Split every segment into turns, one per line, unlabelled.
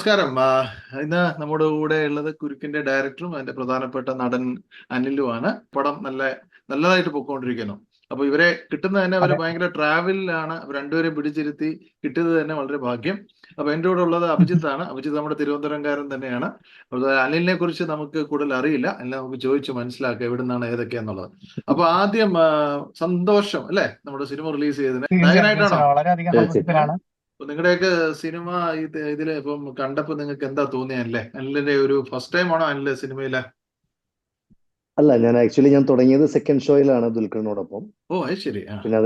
നമസ്കാരം. ഇന്ന് നമ്മുടെ കൂടെ ഉള്ളത് കുരുക്കിന്റെ ഡയറക്ടറും അതിന്റെ പ്രധാനപ്പെട്ട നടൻ അനിലുമാണ്. പടം നല്ലതായിട്ട് പൊക്കോണ്ടിരിക്കുന്നു. അപ്പൊ ഇവരെ കിട്ടുന്നത് തന്നെ അവര്
അതെ.
ഭയങ്കര ട്രാവലിലാണ്. രണ്ടുപേരെയും പിടിച്ചിരുത്തി കിട്ടിയത് തന്നെ വളരെ ഭാഗ്യം. അപ്പൊ എന്റെ കൂടെ ഉള്ളത് അഭിജിത്താണ്. അഭിജിത്ത് നമ്മുടെ തിരുവനന്തപുരംകാരൻ തന്നെയാണ്. അതുപോലെ അനിലിനെ കുറിച്ച് നമുക്ക് കൂടുതൽ അറിയില്ല. എല്ലാം നമുക്ക് ചോദിച്ചു മനസ്സിലാക്കാം എവിടെ നിന്നാണ് ഏതൊക്കെയാന്നുള്ളത്. അപ്പൊ ആദ്യം സന്തോഷം അല്ലെ, നമ്മുടെ സിനിമ റിലീസ് ചെയ്തതിന്
തീർച്ചയായും
നായകനായിട്ടാണോ?
തീർച്ചയായും വളരെയധികം
തീർച്ചയായും.
സന്തോഷത്തിലാണ്.
അപ്പൊ നിങ്ങളുടെയൊക്കെ സിനിമ ഇതില് ഇപ്പം കണ്ടപ്പോ നിങ്ങൾക്ക് എന്താ തോന്നിയല്ലേ? അനിലിന്റെ ഒരു ഫസ്റ്റ് ടൈം ആണോ അനില് സിനിമയില്?
അല്ല, ഞാൻ തുടങ്ങിയത് സെക്കൻഡ് ഷോയിലാണ് ദുൽഖറിനോടൊപ്പം.
ഓ അത് ശരി.
പിന്നെ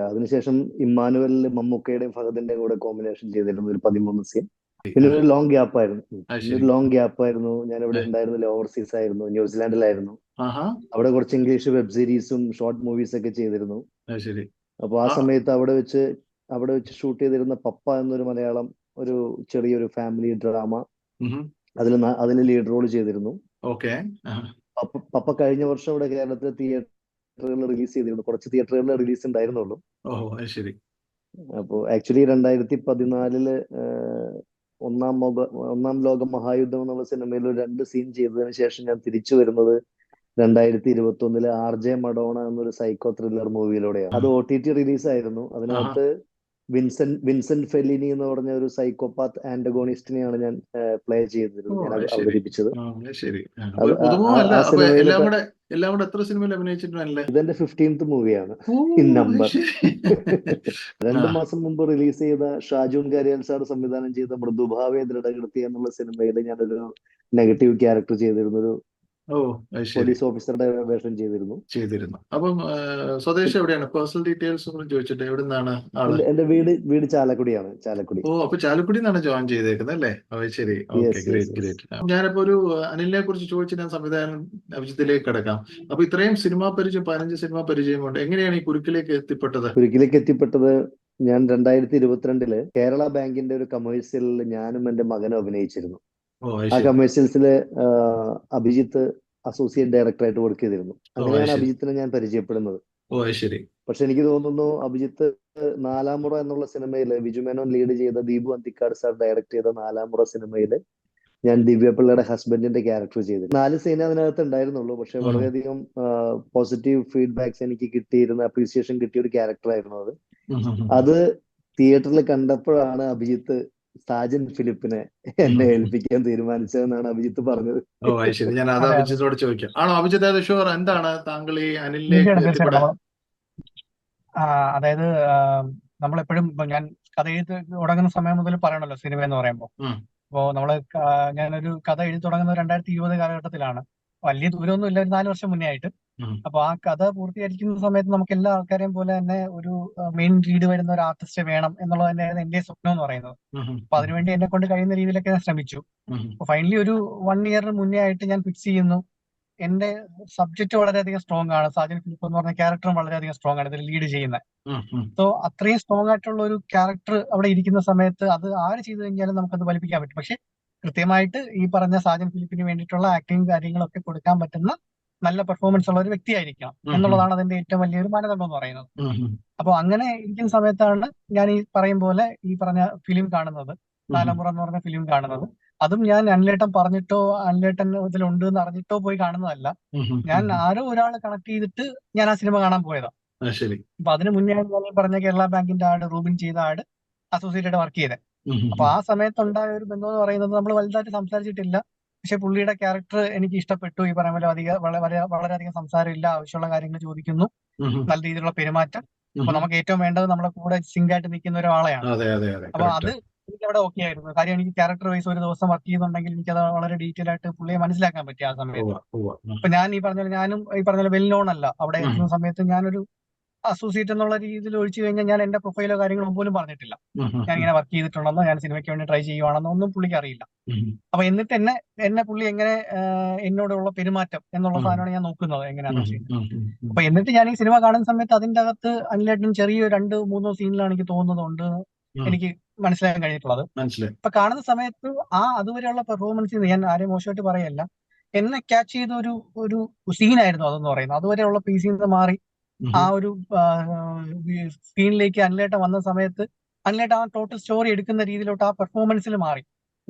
അതിനുശേഷം ഇമ്മാനുവലിൽ മമ്മൂക്കയുടെയും ഫഹദിന്റെയും കൂടെ കോമ്പിനേഷൻ ചെയ്തിരുന്നു ഒരു 13 സീൻ. പിന്നെ ഒരു ലോങ് ഗ്യാപ്പ് ആയിരുന്നു. ഞാൻ ഇവിടെ ഉണ്ടായിരുന്നില്ല, ഓവർസീസ് ആയിരുന്നു, ന്യൂസിലാൻഡിലായിരുന്നു. അവിടെ കുറച്ച് ഇംഗ്ലീഷ് വെബ് സീരീസും ഷോർട്ട് മൂവീസ് ഒക്കെ ചെയ്തിരുന്നു.
ശരി.
അപ്പൊ ആ സമയത്ത് അവിടെ വെച്ച് ഷൂട്ട് ചെയ്തിരുന്ന പപ്പ എന്നൊരു മലയാളം ഒരു ചെറിയൊരു ഫാമിലി ഡ്രാമ, അതിൽ ലീഡ് റോൾ ചെയ്തിരുന്നു.
ഓക്കെ.
പപ്പ കഴിഞ്ഞ വർഷം ഇവിടെ കേരളത്തിലെ തിയേറ്ററുകളിൽ റിലീസ് ചെയ്തിരുന്നു. കുറച്ച് തിയേറ്ററുകളിൽ റിലീസ് ഉണ്ടായിരുന്നുള്ളൂ.
ഓ ശരി.
അപ്പോ ആക്ച്വലി 2014 ഒന്നാം ലോക മഹായുദ്ധം എന്നുള്ള സിനിമയിൽ 2 സീൻ ചെയ്തതിനു ശേഷം ഞാൻ തിരിച്ചു വരുന്നത് 2021 RJ മഡോണ എന്നൊരു സൈക്കോ ത്രില്ലർ മൂവിയിലൂടെയാണ്. അത് OTT റിലീസ് ആയിരുന്നു. അതിനകത്ത് വിൻസെന്റ് ഫെല്ലിനി എന്ന് പറഞ്ഞ ഒരു സൈക്കോപാത്ത് ആന്റഗോണിസ്റ്റിനെയാണ് ഞാൻ പ്ലേ ചെയ്തിരുന്നത്, ഞാൻ അവതരിപ്പിച്ചത്.
എല്ലാം കൂടെ എത്ര സിനിമയിൽ അഭിനയിച്ചിട്ടുണ്ടല്ലേ?
ഇതെന്റെ 15th മൂവിയാണ് നമ്പർ. 2 മാസം മുമ്പ് റിലീസ് ചെയ്ത ഷാജൂൺ കാര്യാൽ സാർ സംവിധാനം ചെയ്ത മൃദുഭാവേ ദൃഢകൃതി എന്നുള്ള സിനിമയിൽ ഞാനൊരു നെഗറ്റീവ് ക്യാരക്ടർ ചെയ്തിരുന്നു. പോലീസ് ഓഫീസറുടെ വേഷം ചെയ്തിരുന്നു.
അപ്പം സ്വദേശം എവിടെയാണ്? പേഴ്സണൽ ഡീറ്റെയിൽസ് ചോദിച്ചിട്ട് എവിടുന്നാണ് ആള്?
എന്റെ വീട് ചാലക്കുടിയാണ്.
ഓ അപ്പൊ ചാലക്കുടി നിന്നാണ് ജോയിൻ ചെയ്തേക്കുന്നത് അല്ലേ? ശരി. Okay, great. ഞാനിപ്പോ ഒരു അനിലിനെ കുറിച്ച് ചോദിച്ചിട്ട് ഞാൻ സംവിധാനം അഭിജിത്തിലേക്ക് കിടക്കാം. അപ്പൊ ഇത്രയും സിനിമാ പരിചയം, 15 സിനിമാ പരിചയം കൊണ്ട് എങ്ങനെയാണ് ഈ കുരുക്കിലേക്ക് എത്തിപ്പെട്ടത്?
ഞാൻ 2022 കേരള ബാങ്കിന്റെ ഒരു കമേഴ്സ്യലിൽ ഞാനും എന്റെ മകനും അഭിനയിച്ചിരുന്നു. ആ കമേഴ്സ്യൽസില് അഭിജിത്ത് അസോസിയേറ്റ് ഡയറക്ടറായിട്ട് വർക്ക് ചെയ്തിരുന്നു. അങ്ങനെയാണ് അഭിജിത്തിനെ ഞാൻ പരിചയപ്പെടുന്നത്. പക്ഷെ എനിക്ക് തോന്നുന്നു അഭിജിത്ത് 4ാം മുറ എന്നുള്ള സിനിമയില് ബിജു മേനോൻ ലീഡ് ചെയ്ത, ദീപു അന്തിക്കാട് സാർ ഡയറക്ട് ചെയ്ത 4ാം മുറ സിനിമയില് ഞാൻ ദിവ്യപിള്ളയുടെ ഹസ്ബൻഡിന്റെ ക്യാരക്ടർ ചെയ്തു. 4 സീൻ അതിനകത്ത് ഉണ്ടായിരുന്നുള്ളൂ. പക്ഷെ വളരെയധികം പോസിറ്റീവ് ഫീഡ്ബാക്സ് എനിക്ക് കിട്ടിയിരുന്ന, അപ്രീസിയേഷൻ കിട്ടിയ ഒരു ക്യാരക്ടർ ആയിരുന്നു അത്. അത് തിയേറ്ററിൽ കണ്ടപ്പോഴാണ് അഭിജിത്ത് സാജൻ ഫിലിപ്പിനെ എന്നെ ഏൽപ്പിക്കാൻ തീരുമാനിച്ചതെന്നാണ് അഭിജിത്ത് പറഞ്ഞത്.
ശരി. ഞാൻ അത് അഭിജിത്തോട് ചോദിക്കാം. ആണോ അഭിജിത്ത്? ഷുവർ. എന്താണ് താങ്കൾ ഈ അനിലിലേക്ക്?
അതായത് നമ്മളെപ്പോഴും ഞാൻ കഥ എഴുതി തുടങ്ങുന്ന സമയം മുതൽ പറയണല്ലോ സിനിമ എന്ന് പറയുമ്പോൾ. അപ്പോ ഞാനൊരു കഥ എഴുതി തുടങ്ങുന്നത് 2020 കാലഘട്ടത്തിലാണ്. വലിയ ദൂരമൊന്നും ഇല്ല, ഒരു 4 വർഷം മുന്നേ ആയിട്ട്. അപ്പൊ ആ കഥ പൂർത്തീകരിക്കുന്ന സമയത്ത് നമുക്ക് എല്ലാ ആൾക്കാരെയും പോലെ തന്നെ ഒരു മെയിൻ ലീഡ് വരുന്ന ഒരു ആർട്ടിസ്റ്റ് വേണം എന്നുള്ളത് തന്നെയായിരുന്നു എന്റെ സ്വപ്നം എന്ന് പറയുന്നത്. അപ്പൊ അതിനുവേണ്ടി എന്നെ കൊണ്ട് കഴിയുന്ന രീതിയിലൊക്കെ ഞാൻ ശ്രമിച്ചു. അപ്പൊ ഫൈനലി ഒരു 1 ഇയറിന് മുന്നേ ആയിട്ട് ഞാൻ ഫിക്സ് ചെയ്യുന്നു. എന്റെ സബ്ജക്ട് വളരെയധികം സ്ട്രോങ് ആണ്. സാജൻ ഫിലിപ്പ് എന്ന് പറഞ്ഞ ക്യാരക്ടറും വളരെയധികം സ്ട്രോങ് ആണ് ഇതിൽ ലീഡ് ചെയ്യുന്നത്. സോ അത്രയും സ്ട്രോങ് ആയിട്ടുള്ള ഒരു ക്യാരക്ടർ അവിടെ ഇരിക്കുന്ന സമയത്ത് അത് ആര് ചെയ്തു കഴിഞ്ഞാലും നമുക്കത് വലിപ്പിക്കാൻ പറ്റും. പക്ഷെ കൃത്യമായിട്ട് ഈ പറഞ്ഞ സാജൻ ഫിലിപ്പിന് വേണ്ടിയിട്ടുള്ള ആക്ടിങ് കാര്യങ്ങളൊക്കെ കൊടുക്കാൻ പറ്റുന്ന നല്ല പെർഫോമൻസ് ഉള്ള ഒരു വ്യക്തിയായിരിക്കണം എന്നുള്ളതാണ് അതിന്റെ ഏറ്റവും വലിയൊരു മാനദണ്ഡം എന്ന് പറയുന്നത്. അപ്പൊ അങ്ങനെ ഇരിക്കുന്ന സമയത്താണ് ഞാൻ ഈ പറയും പോലെ ഈ പറഞ്ഞ ഫിലിം കാണുന്നത്, 4ാം മുറ എന്ന് പറഞ്ഞ ഫിലിം കാണുന്നത്. അതും ഞാൻ അനിലേട്ടൻ പറഞ്ഞിട്ടോ അനിലേട്ടൻ ഇതിലുണ്ട് എന്ന് അറിഞ്ഞിട്ടോ പോയി കാണുന്നതല്ല. ഞാൻ ആരോ ഒരാൾ കണക്ട് ചെയ്തിട്ട് ഞാൻ ആ സിനിമ കാണാൻ പോയതാ. അപ്പൊ അതിന് മുന്നേ ഞാൻ പറഞ്ഞ കേരള ബാങ്കിന്റെ ആട്, റൂബിൻ ചെയ്ത ആട് അസോസിയേറ്റഡ് വർക്ക് ചെയ്തത്. അപ്പൊ ആ സമയത്തുണ്ടായ ഒരു ബന്ധം എന്ന് പറയുന്നത് നമ്മൾ വലുതായിട്ട് സംസാരിച്ചിട്ടില്ല. പക്ഷെ പുള്ളിയുടെ ക്യാരക്ടർ എനിക്ക് ഇഷ്ടപ്പെട്ടു. ഈ പറയുമ്പോൾ വളരെയധികം സംസാരമില്ല, ആവശ്യമുള്ള കാര്യങ്ങൾ ചോദിക്കുന്നു, നല്ല രീതിയിലുള്ള പെരുമാറ്റം. അപ്പൊ നമുക്ക് ഏറ്റവും വേണ്ടത് നമ്മളെ കൂടെ സിങ്ക് ആയിട്ട് നിൽക്കുന്ന ഒരാളെയാണ്. അപ്പൊ അത് എനിക്ക് അവിടെ ഓക്കെ ആയിരുന്നു. കാര്യം എനിക്ക് ക്യാരക്ടർ വൈസ് ഒരു ദിവസം വർക്ക് ചെയ്യുന്നുണ്ടെങ്കിൽ എനിക്കത് വളരെ ഡീറ്റെയിൽ ആയിട്ട് പുള്ളിയെ മനസ്സിലാക്കാൻ പറ്റി ആ സമയത്ത്. അപ്പൊ ഞാനും ഈ പറഞ്ഞ വെൽ നോൺ അല്ല. അവിടെ എത്തുന്ന സമയത്ത് ഞാനൊരു അസോസിയേറ്റ് എന്നുള്ള രീതിയിൽ ഒഴിച്ചു കഴിഞ്ഞാൽ ഞാൻ എന്റെ പ്രൊഫൈലോ കാര്യങ്ങളോ പോലും പറഞ്ഞിട്ടില്ല. ഞാൻ ഇങ്ങനെ വർക്ക് ചെയ്തിട്ടുണ്ടെന്നോ ഞാൻ സിനിമയ്ക്ക് വേണ്ടി ട്രൈ ചെയ്യുവാണെന്നോ ഒന്നും പുള്ളിക്ക് അറിയില്ല. അപ്പൊ എന്നിട്ട് എന്നെ പുള്ളി എങ്ങനെ എന്നോടുള്ള പെരുമാറ്റം എന്നുള്ള സാധനമാണ് ഞാൻ നോക്കുന്നത് എങ്ങനെയാണെന്ന് വെച്ച് കഴിഞ്ഞാൽ. അപ്പൊ എന്നിട്ട് ഞാൻ ഈ സിനിമ കാണുന്ന സമയത്ത് അതിന്റെ അകത്ത് അനിലേട്ടൻ ചെറിയ 2-3 സീനിലാണ് എനിക്ക് തോന്നുന്നുണ്ട് എനിക്ക് മനസ്സിലാക്കാൻ കഴിഞ്ഞിട്ടുള്ളത്. അപ്പൊ കാണുന്ന സമയത്ത് അതുവരെയുള്ള പെർഫോമൻസ് ഞാൻ ആരെയും മോശമായിട്ട് പറയല്ല, എന്നെ ക്യാച്ച് ചെയ്ത ഒരു സീനായിരുന്നു അതെന്ന് പറയുന്നത്. അതുവരെയുള്ള പീസിൽ നിന്ന് മാറി ആ ഒരു സ്ക്രീനിലേക്ക് അനിലേട്ടൻ വന്ന സമയത്ത് അനിലേട്ടൻ ആ ടോട്ടൽ സ്റ്റോറി എടുക്കുന്ന രീതിയിലോട്ട് ആ പെർഫോമൻസിൽ മാറി.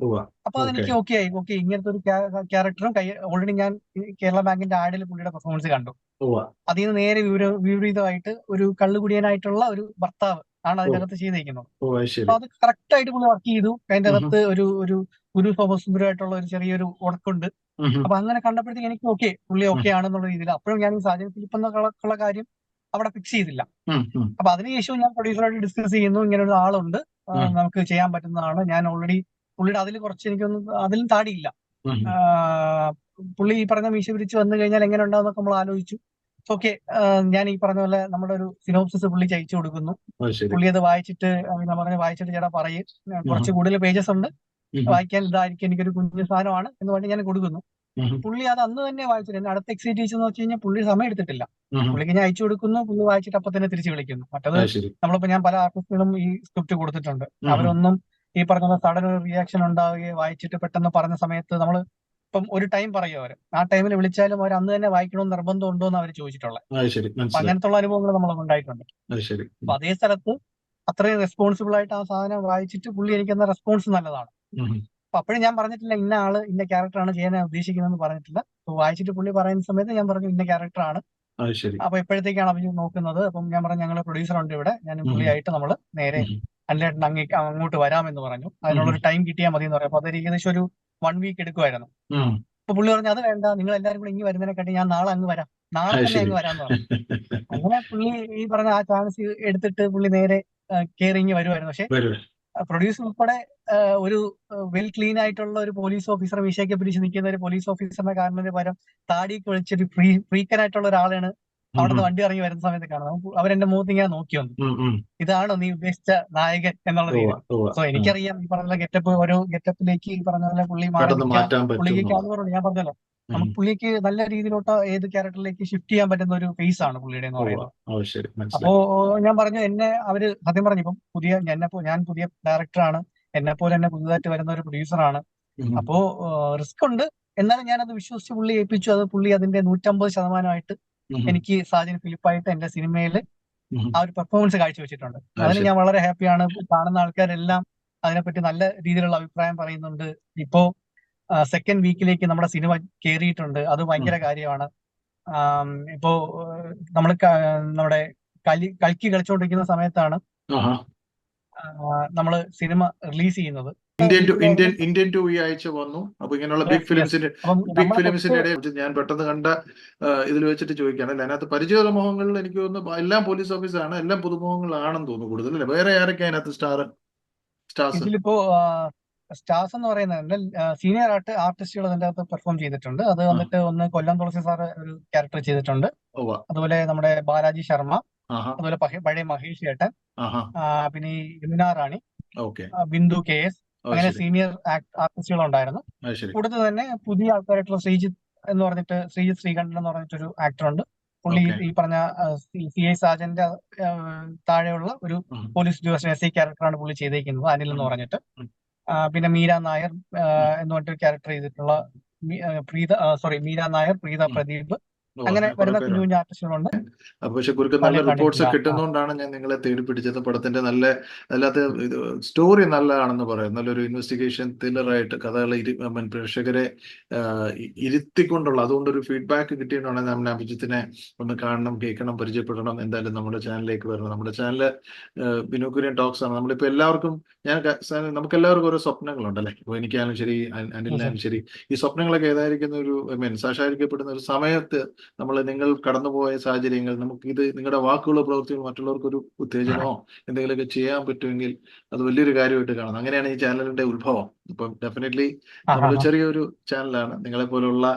അപ്പൊ അതെനിക്ക് ഓക്കെ ആയി. ഓക്കെ, ഇങ്ങനത്തെ ഒരു ക്യാരക്ടറും ഓൾറെഡി ഞാൻ കേരള ബാങ്കിന്റെ ആഡിൽ പുള്ളിയുടെ പെർഫോമൻസ് കണ്ടു. അതിൽ നിന്ന് നേരെ വിപരീതമായിട്ട് ഒരു കള്ളുകുടിയനായിട്ടുള്ള ഒരു ഭർത്താവ് ആണ് അതിനകത്ത് ചെയ്തിരിക്കുന്നത്. അപ്പൊ അത് കറക്റ്റ് ആയിട്ട് പുള്ളി വർക്ക് ചെയ്തു. അതിന്റെ അകത്ത് ഒരു ഒരു ഗുരു സ്വഭാവസുന്ദരമായിട്ടുള്ള ഒരു ചെറിയൊരു ഉടക്കുണ്ട്. അപ്പൊ അങ്ങനെ കണ്ടപ്പോഴത്തേക്ക് എനിക്ക് ഓക്കെ, പുള്ളി ഓക്കെ ആണെന്നുള്ള രീതിയിൽ. അപ്പോഴും ഞാൻ സാജൻ ഫിലിപ്പ് എന്നുള്ള കാര്യം അവിടെ ഫിക്സ് ചെയ്തില്ല. അപ്പൊ അതിനുശേഷം ഞാൻ പ്രൊഡ്യൂസറായിട്ട് ഡിസ്കസ് ചെയ്യുന്നു, ഇങ്ങനെ ഒരു ആളുണ്ട്, നമുക്ക് ചെയ്യാൻ പറ്റുന്നതാണ്. ഞാൻ ഓൾറെഡി പുള്ളിയുടെ അതിൽ കുറച്ച് എനിക്കൊന്നും അതിലും താടിയില്ല. പുള്ളി ഈ പറഞ്ഞ മീശ പിരിച്ച് വന്നു കഴിഞ്ഞാൽ എങ്ങനെ ഉണ്ടാവുന്നൊക്കെ നമ്മൾ ആലോചിച്ചു. ഓക്കെ, ഞാൻ ഈ പറഞ്ഞ പോലെ നമ്മുടെ ഒരു സിനോപ്സിസ് പുള്ളിക്ക് അയച്ചു കൊടുക്കുന്നു. പുള്ളി അത് വായിച്ചിട്ട് വായിച്ചിട്ട് ചേട്ടാ പറയും, കുറച്ച് കൂടുതൽ പേജസ് ഉണ്ട്, വായിക്കാൻ ഇതായിരിക്കും, എനിക്കൊരു കുഞ്ഞു സാധനമാണ് എന്ന് പറഞ്ഞ് ഞാൻ കൊടുക്കുന്നു. പുള്ളി അത് അന്ന് തന്നെ വായിച്ചിട്ട് എന്നെ അടുത്ത എക്സൈറ്റ് എന്ന് വെച്ച് കഴിഞ്ഞാൽ പുള്ളി സമയം എടുത്തിട്ടില്ല. പുള്ളിക്ക് ഞാൻ അയച്ചു കൊടുക്കുന്നു, പുള്ളി വായിച്ചിട്ട് അപ്പൊ തന്നെ തിരിച്ചു വിളിക്കുന്നു. മറ്റത് നമ്മളിപ്പോ ഞാൻ പല ആർട്ടിസ്റ്റുകളും ഈ സ്ക്രിപ്റ്റ് കൊടുത്തിട്ടുണ്ട്, അവരൊന്നും ഈ പറഞ്ഞ സഡൻ ഒരു റിയാക്ഷൻ ഉണ്ടാവുകയോ വായിച്ചിട്ട് പെട്ടെന്ന് പറഞ്ഞ സമയത്ത് നമ്മൾ ഇപ്പം ഒരു ടൈം പറയും അവര്, ആ ടൈമിൽ വിളിച്ചാലും അവർ അന്ന് തന്നെ വായിക്കണമെന്ന് നിർബന്ധം ഉണ്ടോ എന്ന് അവർ ചോദിച്ചിട്ടുള്ളത്. അപ്പൊ അങ്ങനത്തെ ഉള്ള അനുഭവങ്ങൾ നമ്മൾ ഉണ്ടായിട്ടുണ്ട്. അപ്പൊ അതേ സ്ഥലത്ത് അത്രയും റെസ്പോൺസിബിൾ ആയിട്ട് ആ സാധനം വായിച്ചിട്ട് പുള്ളി എനിക്കെന്ന റെസ്പോൺസ് നല്ലതാണ്. അപ്പൊ അപ്പോഴും ഞാൻ പറഞ്ഞിട്ടില്ല ഇന്ന ആള് ഇന്ന ക്യാരക്ടറാണ് ചെയ്യാൻ ഉദ്ദേശിക്കുന്നതെന്ന് പറഞ്ഞിട്ടില്ല. അപ്പൊ വായിച്ചിട്ട് പുള്ളി പറയുന്ന സമയത്ത് ഞാൻ പറഞ്ഞു ഇന്ന ക്യാരക്ടറാണ്. അപ്പൊ എപ്പോഴത്തേക്കാണ് അഭിജിത്ത് നോക്കുന്നത്? അപ്പം ഞാൻ പറഞ്ഞു ഞങ്ങൾ പ്രൊഡ്യൂസർ ഉണ്ട് ഇവിടെ, ഞാൻ പുള്ളിയായിട്ട് നമ്മൾ നേരെ അല്ലേട്ടൻ അങ്ങോട്ട് വരാമെന്ന് പറഞ്ഞു. അതിനുള്ളൊരു ടൈം കിട്ടിയാൽ മതി എന്ന് പറഞ്ഞു. അപ്പൊ അത് ഏകദേശം ഒരു 1 വീക്ക് എടുക്കുമായിരുന്നു. അപ്പൊ പുള്ളി പറഞ്ഞു അത് വേണ്ട, നിങ്ങൾ എല്ലാവരും കൂടെ ഇങ്ങ് വരുന്നതിനെക്കാട്ടി ഞാൻ നാളെ അങ്ങ് വരാം, നാളെ തന്നെ അങ്ങ് വരാമെന്ന് പറഞ്ഞു. അങ്ങനെ പുള്ളി ഈ പറഞ്ഞ ആ ചാൻസ് എടുത്തിട്ട് പുള്ളി നേരെ കയറി ഇങ്ങ് വരുമായിരുന്നു. പക്ഷെ പ്രൊഡ്യൂസർ ഉൾപ്പെടെ ഒരു വെൽ ക്ലീൻ ആയിട്ടുള്ള ഒരു പോലീസ് ഓഫീസർ, വിഷയൊക്കെ പിടിച്ച് നിൽക്കുന്ന ഒരു പോലീസ് ഓഫീസറിനെ കാണുന്നതിന് പകരം താടിയൊക്കെ വെച്ചൊരു ഫ്രീക്കനായിട്ടുള്ള ഒരാളാണ് അവിടെ നിന്ന് വണ്ടി ഇറങ്ങി വരുന്ന സമയത്ത് കാണുന്നത്. അവരെന്റെ മുഖത്ത് ഇങ്ങനെ നോക്കി വന്നു, ഇതാണോ നീ ഉദ്ദേശിച്ച നായകൻ എന്നുള്ള രീതി. സോ എനിക്കറിയാം ഈ പറഞ്ഞ ഗെറ്റപ്പ്, ഓരോ ഗെറ്റപ്പിലേക്ക് ഈ പറഞ്ഞ പോലെ പുള്ളി പുള്ളിക്ക് അതുപോലെ ഞാൻ പറഞ്ഞല്ലോ, നമുക്ക് പുള്ളിക്ക് നല്ല രീതിയിലോട്ട് ഏത് ക്യാരക്ടറിലേക്ക് ഷിഫ്റ്റ് ചെയ്യാൻ പറ്റുന്ന ഒരു ഫേസ് ആണ് പുള്ളിയുടെ എന്ന് പറയുന്നത്. അപ്പോ ഞാൻ പറഞ്ഞു, എന്നെ അവര് സത്യം പറഞ്ഞു ഇപ്പം ഞാൻ പുതിയ ഡയറക്ടറാണ്, എന്നെ പോലെ തന്നെ പുതുതായിട്ട് വരുന്ന ഒരു പ്രൊഡ്യൂസറാണ്. അപ്പോ റിസ്ക് ഉണ്ട്, എന്നാലും ഞാനത് വിശ്വസിച്ച് പുള്ളി ഏൽപ്പിച്ചു. അത് പുള്ളി അതിന്റെ 150% എനിക്ക് സാജൻ ഫിലിപ്പായിട്ട് എന്റെ സിനിമയിൽ ആ ഒരു പെർഫോമൻസ് കാഴ്ചവെച്ചിട്ടുണ്ട്. അതിന് ഞാൻ വളരെ ഹാപ്പിയാണ്. കാണുന്ന ആൾക്കാരെല്ലാം അതിനെപ്പറ്റി നല്ല രീതിയിലുള്ള അഭിപ്രായം പറയുന്നുണ്ട്. ഇപ്പോ സെക്കൻഡ് വീക്കിലേക്ക് നമ്മുടെ സിനിമ കയറിയിട്ടുണ്ട്, അത് ഭയങ്കര കാര്യമാണ്. ഇപ്പോ നമ്മൾ നമ്മുടെ കൽക്കി കളിച്ചുകൊണ്ടിരിക്കുന്ന സമയത്താണ് നമ്മള് സിനിമ റിലീസ് ചെയ്യുന്നത്.
ഇന്ത്യൻ ടു ഈ ആഴ്ച വന്നു. അപ്പൊ ഇങ്ങനെയുള്ള ബിഗ് ഫിലിംസിന്റെ ഇടയിൽ ഞാൻ പെട്ടെന്ന് കണ്ട ഇതിൽ വെച്ചിട്ട് ചോദിക്കുകയാണ്, അതിനകത്ത് പരിചയമുള്ള മുഖങ്ങളിൽ എനിക്ക് തോന്നുന്നു എല്ലാം പോലീസ് ഓഫീസറാണ്, എല്ലാം പുതുമുഖങ്ങളാണെന്ന് തോന്നുന്നു കൂടുതൽ അല്ലേ? വേറെ ആരൊക്കെ അതിനകത്ത് സ്റ്റാർസ്?
ഇതിലിപ്പോ സ്റ്റാർസ് എന്ന് പറയുന്നത് സീനിയർ ആർട്ടിസ്റ്റുകൾ അതിന്റെ അകത്ത് പെർഫോം ചെയ്തിട്ടുണ്ട്. അത് വന്നിട്ട് ഒന്ന് കൊല്ലം തുളസി സാറ് ഒരു ക്യാരക്ടർ ചെയ്തിട്ടുണ്ട്. അതുപോലെ നമ്മുടെ ബാലാജി ശർമ്മ, അതുപോലെ പഴയ മഹേഷ് ചേട്ടൻ, പിന്നെ ഈ യമുന റാണി, ബിന്ദു KS, അങ്ങനെ സീനിയർ ആർട്ടിസ്റ്റുകൾ ഉണ്ടായിരുന്നു. കൂടുതൽ തന്നെ പുതിയ ആൾക്കാരായിട്ടുള്ള ശ്രീജിത്ത് ശ്രീകണ്ഠൻ എന്ന് പറഞ്ഞിട്ടൊരു ആക്ടറുണ്ട്. പുള്ളി ഈ പറഞ്ഞ CI സാജന്റെ താഴെയുള്ള ഒരു പോലീസ് ഉദ്യോഗസ്ഥൻ SI ക്യാരക്ടറാണ് പുള്ളി ചെയ്തേക്കുന്നത്, അനിൽ എന്ന് പറഞ്ഞിട്ട്. പിന്നെ മീര നായർ എന്ന് പറഞ്ഞിട്ടൊരു ക്യാരക്ടർ ചെയ്തിട്ടുള്ള മീര നായർ, പ്രീത പ്രദീപ്, അങ്ങനെ വരുന്ന കുഞ്ഞു കുഞ്ഞു ആർട്ടിസ്റ്റുകളുണ്ട്.
പക്ഷെ കുറുക്ക് നല്ല റിപ്പോർട്ട്സ് കിട്ടുന്നതുകൊണ്ടാണ് ഞാൻ നിങ്ങളെ തേടി പിടിച്ചത്. പടത്തിന്റെ അല്ലാത്ത സ്റ്റോറി നല്ലതാണെന്ന് പറയും. നല്ലൊരു ഇൻവെസ്റ്റിഗേഷൻ ത്രില്ലറായിട്ട് കഥകളെ പ്രേക്ഷകരെ ഇരുത്തിക്കൊണ്ടുള്ള, അതുകൊണ്ടൊരു ഫീഡ്ബാക്ക് കിട്ടിയിട്ടുണ്ടെങ്കിൽ നമ്മൾ അഭിജിത്തിനെ ഒന്ന് കാണണം, കേൾക്കണം, പരിചയപ്പെടണം. എന്തായാലും നമ്മുടെ ചാനലിലേക്ക് വരണം. നമ്മുടെ ചാനല് ബിനു കുര്യൻ ടോക്സ് ആണ്. നമ്മളിപ്പോൾ എല്ലാവർക്കും നമുക്ക് എല്ലാവർക്കും ഓരോ സ്വപ്നങ്ങളുണ്ടല്ലേ? ഇപ്പോൾ എനിക്കായാലും ശരി, അനിലിനായാലും ശരി, ഈ സ്വപ്നങ്ങളൊക്കെ ഏതായിരിക്കുന്ന സാക്ഷാത്കരിക്കപ്പെടുന്ന ഒരു സമയത്ത് നിങ്ങൾ കടന്നുപോയ സാഹചര്യങ്ങൾ, നമുക്കിത് നിങ്ങളുടെ വാക്കുകളോ പ്രവൃത്തികളോ മറ്റുള്ളവർക്കൊരു ഉത്തേജനമോ എന്തെങ്കിലുമൊക്കെ ചെയ്യാൻ പറ്റുമെങ്കിൽ അത് വലിയൊരു കാര്യമായിട്ട് കാണുന്നു. അങ്ങനെയാണ് ഈ ചാനലിന്റെ ഉത്ഭവം. അപ്പം ഡെഫിനറ്റ്ലി നമ്മൾ ചെറിയൊരു ചാനലാണ്. നിങ്ങളെ പോലുള്ള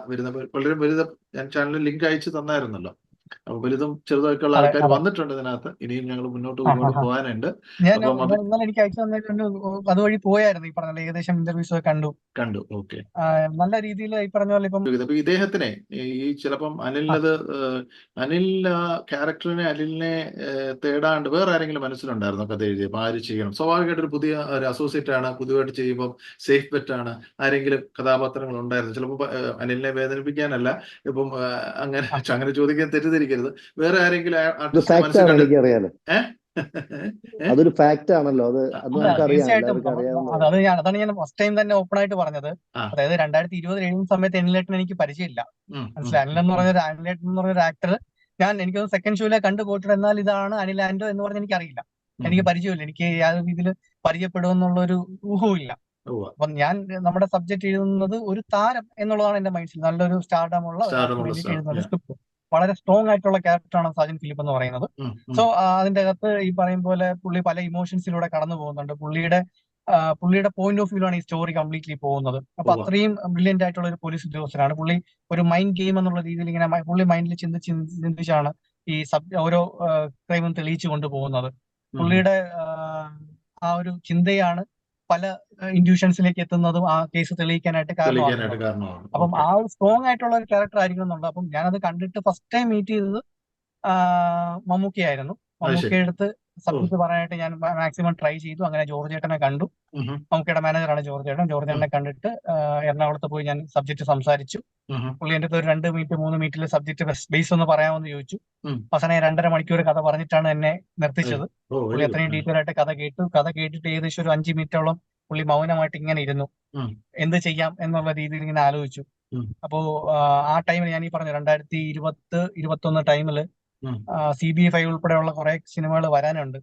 വളരെ വലുത് ഞാൻ ചാനലിൽ ലിങ്ക് അയച്ചു തന്നായിരുന്നല്ലോ. അപ്പൊ വലുതും ചെറുതൊക്കെയുള്ള ആൾക്കാർ വന്നിട്ടുണ്ട് ഇതിനകത്ത്. ഇനിയും ഞങ്ങൾ മുന്നോട്ട് പോകാനുണ്ട്.
എനിക്ക് അയച്ചു തന്നിട്ടുണ്ട്, അതുവഴി പോയായിരുന്നു. ഈ പറഞ്ഞ ഏകദേശം ഇന്റർവ്യൂസ് കണ്ടു.
ഓക്കെ,
നല്ല രീതിയിൽ ഈ പറഞ്ഞ പോലെ ഇപ്പം
ഇദ്ദേഹത്തിനെ ഈ ചിലപ്പം അനിലിനെ തേടാണ്ട് വേറെ ആരെങ്കിലും മനസ്സിലുണ്ടായിരുന്നു കഥ എഴുതിയപ്പോൾ ആര് ചെയ്യണം? സ്വാഭാവികമായിട്ട് ഒരു പുതിയ ഒരു അസോസിയേറ്റ് ആണ്, പുതുതായിട്ട് ചെയ്യുമ്പോൾ സേഫ് ബെറ്റ് ആണ്. ആരെങ്കിലും കഥാപാത്രങ്ങൾ ഉണ്ടായിരുന്നു? ചിലപ്പോൾ അനിലിനെ വേദനിപ്പിക്കാനല്ല, ഇപ്പം അങ്ങനെ ചോദിക്കാൻ തെറ്റിദ്ധരിക്കരുത്. വേറെ ആരെങ്കിലും
അതൊരു ഫാക്റ്റ് ആണല്ലോ, അത് നമുക്കറിയാം,
തീർച്ചയായിട്ടും.
എല്ലാവർക്കും അറിയാവുന്നതാണ്.
അതാണ് ഞാൻ ഫസ്റ്റ് ടൈം തന്നെ ഓപ്പൺ ആയിട്ട് പറഞ്ഞത്. അതായത് 2020 എഴുതുന്ന സമയത്ത് അനിലേട്ടൻ എനിക്ക് പരിചയമില്ല, മനസ്സിലായി. അനിലേട്ടൻ എന്ന് പറഞ്ഞ ഒരു ആക്ടർ എനിക്കൊന്ന് സെക്കൻഡ് ഷോയിലെ കണ്ടുപോയിട്ടുണ്ട്, എന്നാൽ ഇതാണ് അനിൽ ആന്റോ എന്ന് പറഞ്ഞ് എനിക്കറിയില്ല, എനിക്ക് പരിചയമില്ല, എനിക്ക് യാതൊരു രീതിയിൽ പരിചയപ്പെടുമെന്നുള്ള ഒരു ഊഹവും ഇല്ല. അപ്പം ഞാൻ നമ്മുടെ സബ്ജക്ട് എഴുതുന്നത് ഒരു താരം എന്നുള്ളതാണ് എന്റെ മൈൻഡ്സിൽ, നല്ലൊരു സ്റ്റാർഡം ഉള്ള ഒരാൾക്ക് വേണ്ടിയിട്ട് എഴുതുന്ന സ്ക്രിപ്റ്റ്. വളരെ സ്ട്രോങ് ആയിട്ടുള്ള ക്യാരക്ടറാണ് സാജൻ ഫിലിപ്പ് എന്ന് പറയുന്നത്. സോ അതിന്റെ അകത്ത് ഈ പറയും പോലെ പുള്ളി പല ഇമോഷൻസിലൂടെ കടന്നു പോകുന്നുണ്ട്. പുള്ളിയുടെ പോയിന്റ് ഓഫ് വ്യൂ ആണ് ഈ സ്റ്റോറി കംപ്ലീറ്റ്ലി പോകുന്നത്. അപ്പൊ അത്രയും ബ്രില്യന്റ് ആയിട്ടുള്ള ഒരു പോലീസ് ഉദ്യോഗസ്ഥനാണ് പുള്ളി. ഒരു മൈൻഡ് ഗെയിം എന്നുള്ള രീതിയിൽ ഇങ്ങനെ പുള്ളി മൈൻഡിൽ ചിന്തിച്ചാണ് ഈ ഓരോ ക്രൈമും തെളിയിച്ചു കൊണ്ടുപോകുന്നത്. പുള്ളിയുടെ ആ ഒരു ചിന്തയാണ് പല ഇൻഡ്യൂഷൻസിലേക്ക് എത്തുന്നതും ആ കേസ് തെളിയിക്കാനായിട്ട് കാരണമാകുന്നത്. അപ്പം ആ ഒരു സ്ട്രോങ് ആയിട്ടുള്ള ഒരു ക്യാരക്ടർ ആയിരിക്കണം എന്നുണ്ട്. അപ്പം ഞാനത് കണ്ടിട്ട് ഫസ്റ്റ് ടൈം മീറ്റ് ചെയ്തത് മമ്മൂക്കയായിരുന്നു. മമ്മൂക്കയെടുത്ത് സബ്ജക്ട് പറയാനായിട്ട് ഞാൻ മാക്സിമം ട്രൈ ചെയ്തു. അങ്ങനെ ജോർജ് ചേട്ടനെ കണ്ടു. മമ്മൂക്കയുടെ മാനേജറാണ് ജോർജ് ചേട്ടൻ. ജോർജ് ചേട്ടനെ കണ്ടിട്ട് എറണാകുളത്ത് പോയി ഞാൻ സബ്ജക്ട് സംസാരിച്ചു. പുള്ളി എൻ്റെ അടുത്ത് ഒരു 2 മിനിറ്റ് 3 മിനിറ്റിൽ സബ്ജക്ട് ബേസ് ഒന്ന് പറയാമെന്ന് ചോദിച്ചു. അവസാനം 2.5 മണിക്കൂർ കഥ പറഞ്ഞിട്ടാണ് എന്നെ നിർത്തിച്ചത്. പുള്ളി അത്രയും ഡീറ്റെയിൽ ആയിട്ട് കഥ കേട്ടിട്ട് ഏകദേശം ഒരു 5 മിനിറ്റോളം പുള്ളി മൗനമായിട്ട് ഇങ്ങനെ ഇരുന്നു. എന്ത് ചെയ്യാം എന്നുള്ള രീതിയിൽ ഇങ്ങനെ ആലോചിച്ചു. അപ്പോ ആ ടൈമിൽ ഞാൻ ഈ പറഞ്ഞു 2020-21 ടൈമില് CBI ഉൾപ്പെടെയുള്ള കുറെ സിനിമകൾ വരാനുണ്ട്.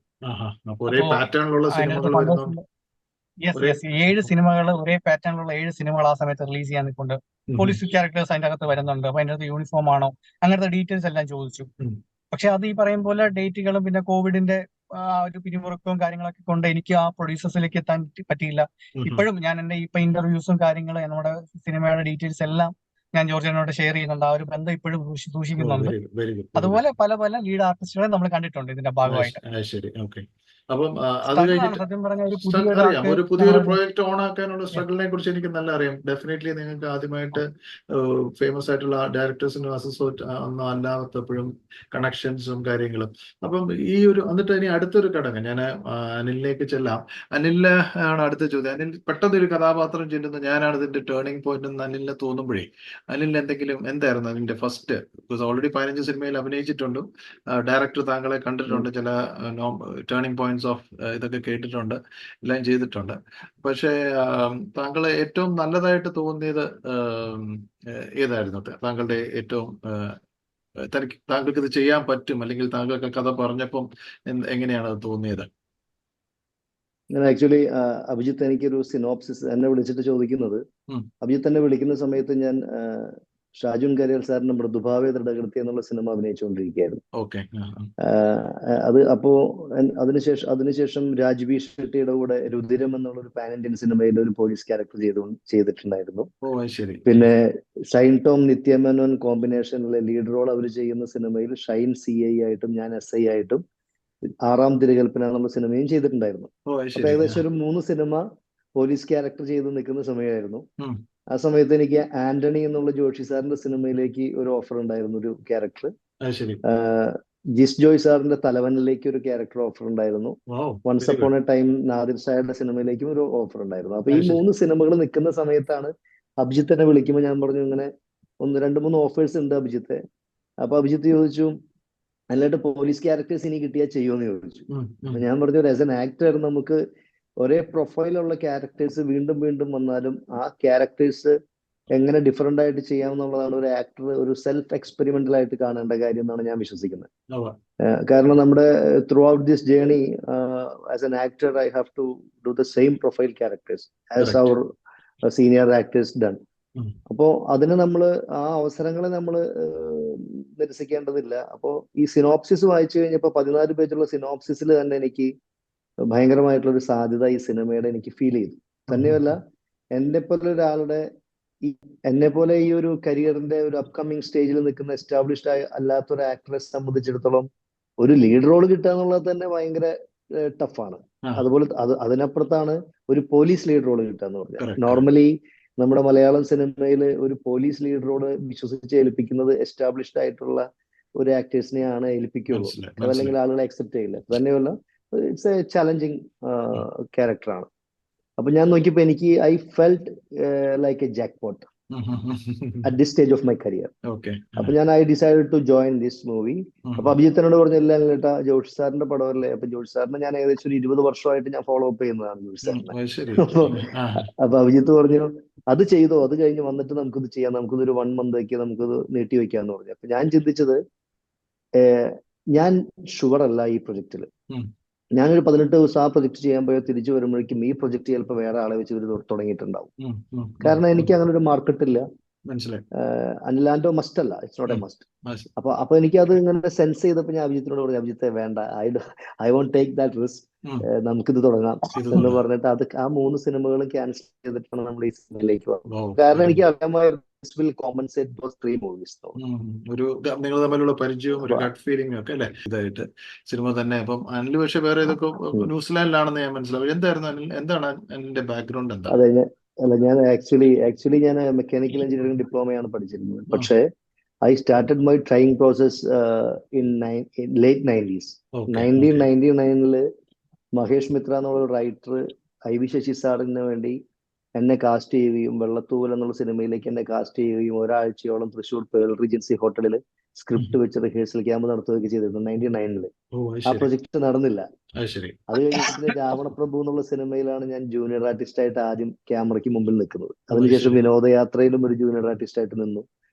യെസ് 7 സിനിമകൾ, ഒരേ പാറ്റേണിലുള്ള 7 സിനിമകൾ ആ സമയത്ത് റിലീസ് ചെയ്യാൻ നിൽക്കുന്നുണ്ട്. പോലീസ് ക്യാരക്ടേഴ്സ് അതിന്റെ അകത്ത് വരുന്നുണ്ട്. അപ്പൊ അതിന്റെ അകത്ത് യൂണിഫോം ആണോ അങ്ങനത്തെ ഡീറ്റെയിൽസ് എല്ലാം ചോദിച്ചു. പക്ഷെ അത് ഈ പറയും പോലെ ഡേറ്റുകളും പിന്നെ കോവിഡിന്റെ ഒരു പിരിമുറുക്കവും കാര്യങ്ങളൊക്കെ കൊണ്ട് എനിക്ക് ആ പ്രൊഡ്യൂസേഴ്സിലേക്ക് എത്താൻ പറ്റിയില്ല. ഇപ്പോഴും ഞാൻ എന്റെ ഇപ്പൊ ഇന്റർവ്യൂസും കാര്യങ്ങളും നമ്മുടെ സിനിമയുടെ ഡീറ്റെയിൽസ് എല്ലാം ഞാൻ ജോർജിനോട് ഷെയർ ചെയ്യുന്നുണ്ട്. ആ ഒരു ബന്ധം ഇപ്പോഴും സൂക്ഷിക്കുന്നുണ്ട്. അതുപോലെ പല പല ലീഡ് ആർട്ടിസ്റ്റുകളെ നമ്മൾ കണ്ടിട്ടുണ്ട് ഇതിന്റെ ഭാഗമായിട്ട്.
അപ്പം അത് കഴിഞ്ഞിട്ട്
സത്യം പറഞ്ഞ
ഒരു പുതിയൊരു പ്രോജക്റ്റ് ഓൺ ആക്കാനുള്ള സ്ട്രഗിളിനെ കുറിച്ച് എനിക്ക് നല്ല അറിയാം. ഡെഫിനറ്റ്ലി നിങ്ങൾക്ക് ആദ്യമായിട്ട് ഫേമസ് ആയിട്ടുള്ള ഡയറക്ടേഴ്സിനും അസോസിയേറ്റ് ഒന്നും അല്ലാത്തപ്പോഴും കണക്ഷൻസും കാര്യങ്ങളും. അപ്പം ഈ ഒരു എന്നിട്ട് ഇനി അടുത്തൊരു ഘടകം ഞാൻ അനിലിലേക്ക് ചെല്ലാം. അനിലിന് ആണ് അടുത്ത ചോദ്യം. അനിൽ പെട്ടെന്ന് ഒരു കഥാപാത്രം ചെല്ലുന്നു, ഞാനാണ് ഇതിന്റെ ടേണിംഗ് പോയിന്റ് എന്ന് അനിലിനെ തോന്നുമ്പോഴേ അനിലിന് എന്തായിരുന്നു അതിന്റെ ഫസ്റ്റ്? ബിക്കോസ് ഓൾറെഡി 15 സിനിമയിൽ അഭിനയിച്ചിട്ടുണ്ട്, ഡയറക്ടർ താങ്കളെ കണ്ടിട്ടുണ്ട്, ചില ടേണിംഗ് പോയിന്റ്സ് ഓഫ് ഇതൊക്കെ കേട്ടിട്ടുണ്ട്, എല്ലാം ചെയ്തിട്ടുണ്ട്. പക്ഷേ താങ്കളെ ഏറ്റവും നല്ലതായിട്ട് തോന്നിയത് ഏതായിരുന്നു? താങ്കളുടെ ഏറ്റവും താങ്കൾക്ക് ഇത് ചെയ്യാൻ പറ്റും, അല്ലെങ്കിൽ താങ്കൾക്ക് കഥ പറഞ്ഞപ്പം എങ്ങനെയാണ് അത് തോന്നിയത്?
ആക്ച്വലി അഭിജിത്ത് എനിക്കൊരു സിനോപ്സിസ് എന്നെ വിളിച്ചിട്ട് ചോദിക്കുന്നത്, അഭിജിത്ത് എന്നെ വിളിക്കുന്ന സമയത്ത് ഞാൻ ഷാജുൻ കരിയർ സാറിന്റെ മൃദുഭാവേ ദൃഢകൃതി എന്നുള്ള സിനിമ അഭിനയിച്ചുകൊണ്ടിരിക്കുകയായിരുന്നു. അപ്പോ അതിനുശേഷം രാജ്ബി ഷെട്ടിയുടെ കൂടെ രുതിരം എന്നുള്ള ഒരു പാൻ ഇന്ത്യൻ സിനിമയിൽ ഒരു പോലീസ് ക്യാരക്ടർ ചെയ്തിട്ടുണ്ടായിരുന്നു. പിന്നെ ഷൈൻ ടോം നിത്യമേനോൻ കോമ്പിനേഷനിലെ ലീഡ് റോൾ അവർ ചെയ്യുന്ന സിനിമയിൽ ഷൈൻ CI ആയിട്ടും ഞാൻ SI ആയിട്ടും ആറാം തിരകൽപ്പന എന്നുള്ള സിനിമയും ചെയ്തിട്ടുണ്ടായിരുന്നു. അപ്പൊ ഏകദേശം ഒരു 3 സിനിമ പോലീസ് ക്യാരക്ടർ ചെയ്ത് നിൽക്കുന്ന സമയമായിരുന്നു. ആ സമയത്ത് എനിക്ക് ആന്റണി എന്നുള്ള ജോഷി സാറിന്റെ സിനിമയിലേക്ക് ഒരു ഓഫർ ഉണ്ടായിരുന്നു, ഒരു ക്യാരക്ടർ. ജിസ് ജോയ് സാറിന്റെ തലവനിലേക്ക് ഒരു ക്യാരക്ടർ ഓഫർ ഉണ്ടായിരുന്നു. Once upon a time Nadir ഷായുടെ സിനിമയിലേക്കും ഒരു ഓഫർ ഉണ്ടായിരുന്നു. അപ്പൊ ഈ 3 സിനിമകൾ നിൽക്കുന്ന സമയത്താണ് അഭിജിത്തിനെ വിളിക്കുമ്പോൾ ഞാൻ പറഞ്ഞു, ഇങ്ങനെ 2-3 ഓഫേഴ്സ് ഉണ്ട് അഭിജിത്തെ. അപ്പൊ അഭിജിത്ത് ചോദിച്ചു, അല്ലാണ്ട് പോലീസ് ക്യാരക്ടേഴ്സ് ഇനി കിട്ടിയാൽ ചെയ്യുമെന്ന് ചോദിച്ചു. അപ്പൊ ഞാൻ പറഞ്ഞു, ആസ് എൻ ആക്ടർ നമുക്ക് ഒരേ പ്രൊഫൈലുള്ള ക്യാരക്ടേഴ്സ് വീണ്ടും വീണ്ടും വന്നാലും ആ ക്യാരക്ടേഴ്സ് എങ്ങനെ ഡിഫറെന്റ് ആയിട്ട് ചെയ്യാമെന്നുള്ളതാണ് ഒരു ആക്ടർ ഒരു സെൽഫ് എക്സ്പെരിമെന്റൽ ആയിട്ട് കാണേണ്ട കാര്യം എന്നാണ് ഞാൻ വിശ്വസിക്കുന്നത്. കാരണം നമ്മുടെ throughout this journey as an actor I have to do the same profile characters as our senior actors done. അപ്പോ അതിന് ആ അവസരങ്ങളെ നമ്മൾ നിരസിക്കേണ്ടതില്ല. അപ്പോ ഈ സിനോപ്സിസ് വായിച്ചു കഴിഞ്ഞപ്പോ 14 പേജുള്ള സിനോപ്സിസിൽ തന്നെ എനിക്ക് ഭയങ്കരമായിട്ടുള്ള ഒരു സാധ്യത ഈ സിനിമയുടെ എനിക്ക് ഫീൽ ചെയ്തു. തന്നെയല്ല, എന്നെ പോലെ ഈ ഒരു കരിയറിന്റെ ഒരു അപ്കമിങ് സ്റ്റേജിൽ നിൽക്കുന്ന എസ്റ്റാബ്ലിഷ്ഡ് അല്ലാത്ത ഒരു ആക്ടറെ സംബന്ധിച്ചിടത്തോളം ഒരു ലീഡ് റോൾ കിട്ടുക എന്നുള്ളത് തന്നെ ഭയങ്കര ടഫാണ്. അതുപോലെ അതിനപ്പുറത്താണ് ഒരു പോലീസ് ലീഡ് റോൾ കിട്ടുക എന്ന് പറഞ്ഞാൽ. നോർമലി നമ്മുടെ മലയാളം സിനിമയിൽ ഒരു പോലീസ് ലീഡ് റോള് വിശ്വസിച്ച് ഏൽപ്പിക്കുന്നത് എസ്റ്റാബ്ലിഷ്ഡ് ആയിട്ടുള്ള ഒരു ആക്ടേഴ്സിനെയാണ് ഏൽപ്പിക്കുള്ളൂ, അതല്ലെങ്കിൽ ആളുകൾ അക്സെപ്റ്റ് ചെയ്യില്ല. തന്നെയല്ല, ഇറ്റ്സ് എ ചലഞ്ചിങ് ക്യാരക്ടറാണ്. അപ്പൊ ഞാൻ നോക്കിയപ്പോ എനിക്ക് I felt like a jackpot. at this stage of my career.
Okay.
അപ്പൊ ഞാൻ I decide to join this movie. അപ്പൊ അഭിജിത്തിനോട് പറഞ്ഞു എല്ലാം കേട്ടാ ജോഷി സാറിന്റെ പടമല്ലേ, അപ്പൊ ജോഷി സാറിനെ ഞാൻ ഏകദേശം ഒരു 20 വർഷമായിട്ട് ഞാൻ ഫോളോ അപ്പ് ചെയ്യുന്നതാണ് ജോഷി സാറിനെ. അപ്പൊ അഭിജിത്ത് പറഞ്ഞു അത് ചെയ്തോ, അത് കഴിഞ്ഞ് വന്നിട്ട് നമുക്കിത് ചെയ്യാം, നമുക്കിതൊരു 1 month നമുക്കിത് നീട്ടി വെക്കാന്ന് പറഞ്ഞു. അപ്പൊ ഞാൻ ചിന്തിച്ചത് ഞാൻ ഷുവർ അല്ല ഈ പ്രൊജക്റ്റിൽ. ഞാനൊരു 18 ദിവസം ആ പ്രൊജക്ട് ചെയ്യാൻ പോയോ തിരിച്ചു വരുമ്പോഴേക്കും ഈ പ്രൊജക്ട് ചിലപ്പോൾ വേറെ ആളെ വെച്ച് ഇവർ തുടങ്ങിയിട്ടുണ്ടാവും. കാരണം എനിക്ക് അങ്ങനെ ഒരു മാർക്കറ്റ് ഇല്ല. അനിലാൻഡോ മസ്റ്റ് അല്ല, ഇറ്റ്സ് നോട്ട് എ മസ്റ്റ്. അപ്പൊ എനിക്ക് അത് ഇങ്ങനെ സെൻസ് ചെയ്തപ്പോ ഞാൻ അഭിജിത്തിനോട് പറഞ്ഞു, അഭിജിത്തെ വേണ്ട, I won't take that risk, നമുക്കിത് തുടങ്ങാം എന്ന് പറഞ്ഞിട്ട് അത് ആ 3 സിനിമകളും ക്യാൻസൽ ചെയ്തിട്ടാണ് നമ്മൾ ഈ സിനിമയിലേക്ക് വന്നത്. കാരണം എനിക്ക് അറിയാമായ will compensate those 3 movies.
ഒരു നിങ്ങൾ തമ്മിലുള്ള പരിചയവും ഒരു ഗട്ട് ഫീലിംഗും ഒക്കെ അല്ലെ ഇതായിട്ട് സിനിമ തന്നെ. അപ്പം അനിൽ പക്ഷെ വേറെ ഇതൊക്കെ ന്യൂസിലാൻഡിലാണെന്ന് ഞാൻ മനസ്സിലാവും. എന്തായിരുന്നു അനിൽ, എന്താണ് അതിന്റെ ബാക്ക്ഗ്രൗണ്ട് എന്താ?
അല്ല, ഞാൻ ആക്ച്വലി ഞാൻ മെക്കാനിക്കൽ എഞ്ചിനീയറിംഗ് ഡിപ്ലോമയാണ് പഠിച്ചിരുന്നത്. പക്ഷേ I started my training process in late 90s. 1999 Mahesh Mithra എന്നുള്ള റൈറ്റർ IV ശശി സാറിന് വേണ്ടി എന്നെ കാസ്റ്റ് ചെയ്യുകയും വെള്ളത്തൂവൽ എന്നുള്ള സിനിമയിലേക്ക് എന്നെ കാസ്റ്റ് ചെയ്യുകയും ഒരാഴ്ചയോളം തൃശ്ശൂർ പേൾ റീജൻസി ഹോട്ടലിൽ സ്ക്രിപ്റ്റ് വെച്ച് റിഹേഴ്സൽ ക്യാമ്പ് നടത്തുകയൊക്കെ ചെയ്തിരുന്നു 1999. ആ പ്രൊജക്ട് നടന്നില്ല. അത് കഴിഞ്ഞിട്ട് രാവണപ്രഭു എന്നുള്ള സിനിമയിലാണ് ഞാൻ ജൂനിയർ ആർട്ടിസ്റ്റ് ആയിട്ട് ആദ്യം ക്യാമറയ്ക്ക് മുമ്പിൽ നിൽക്കുന്നത്. അതിനുശേഷം വിനോദയാത്രയിലും ഒരു ജൂനിയർ ആർട്ടിസ്റ്റ് ആയിട്ട് നിന്നു.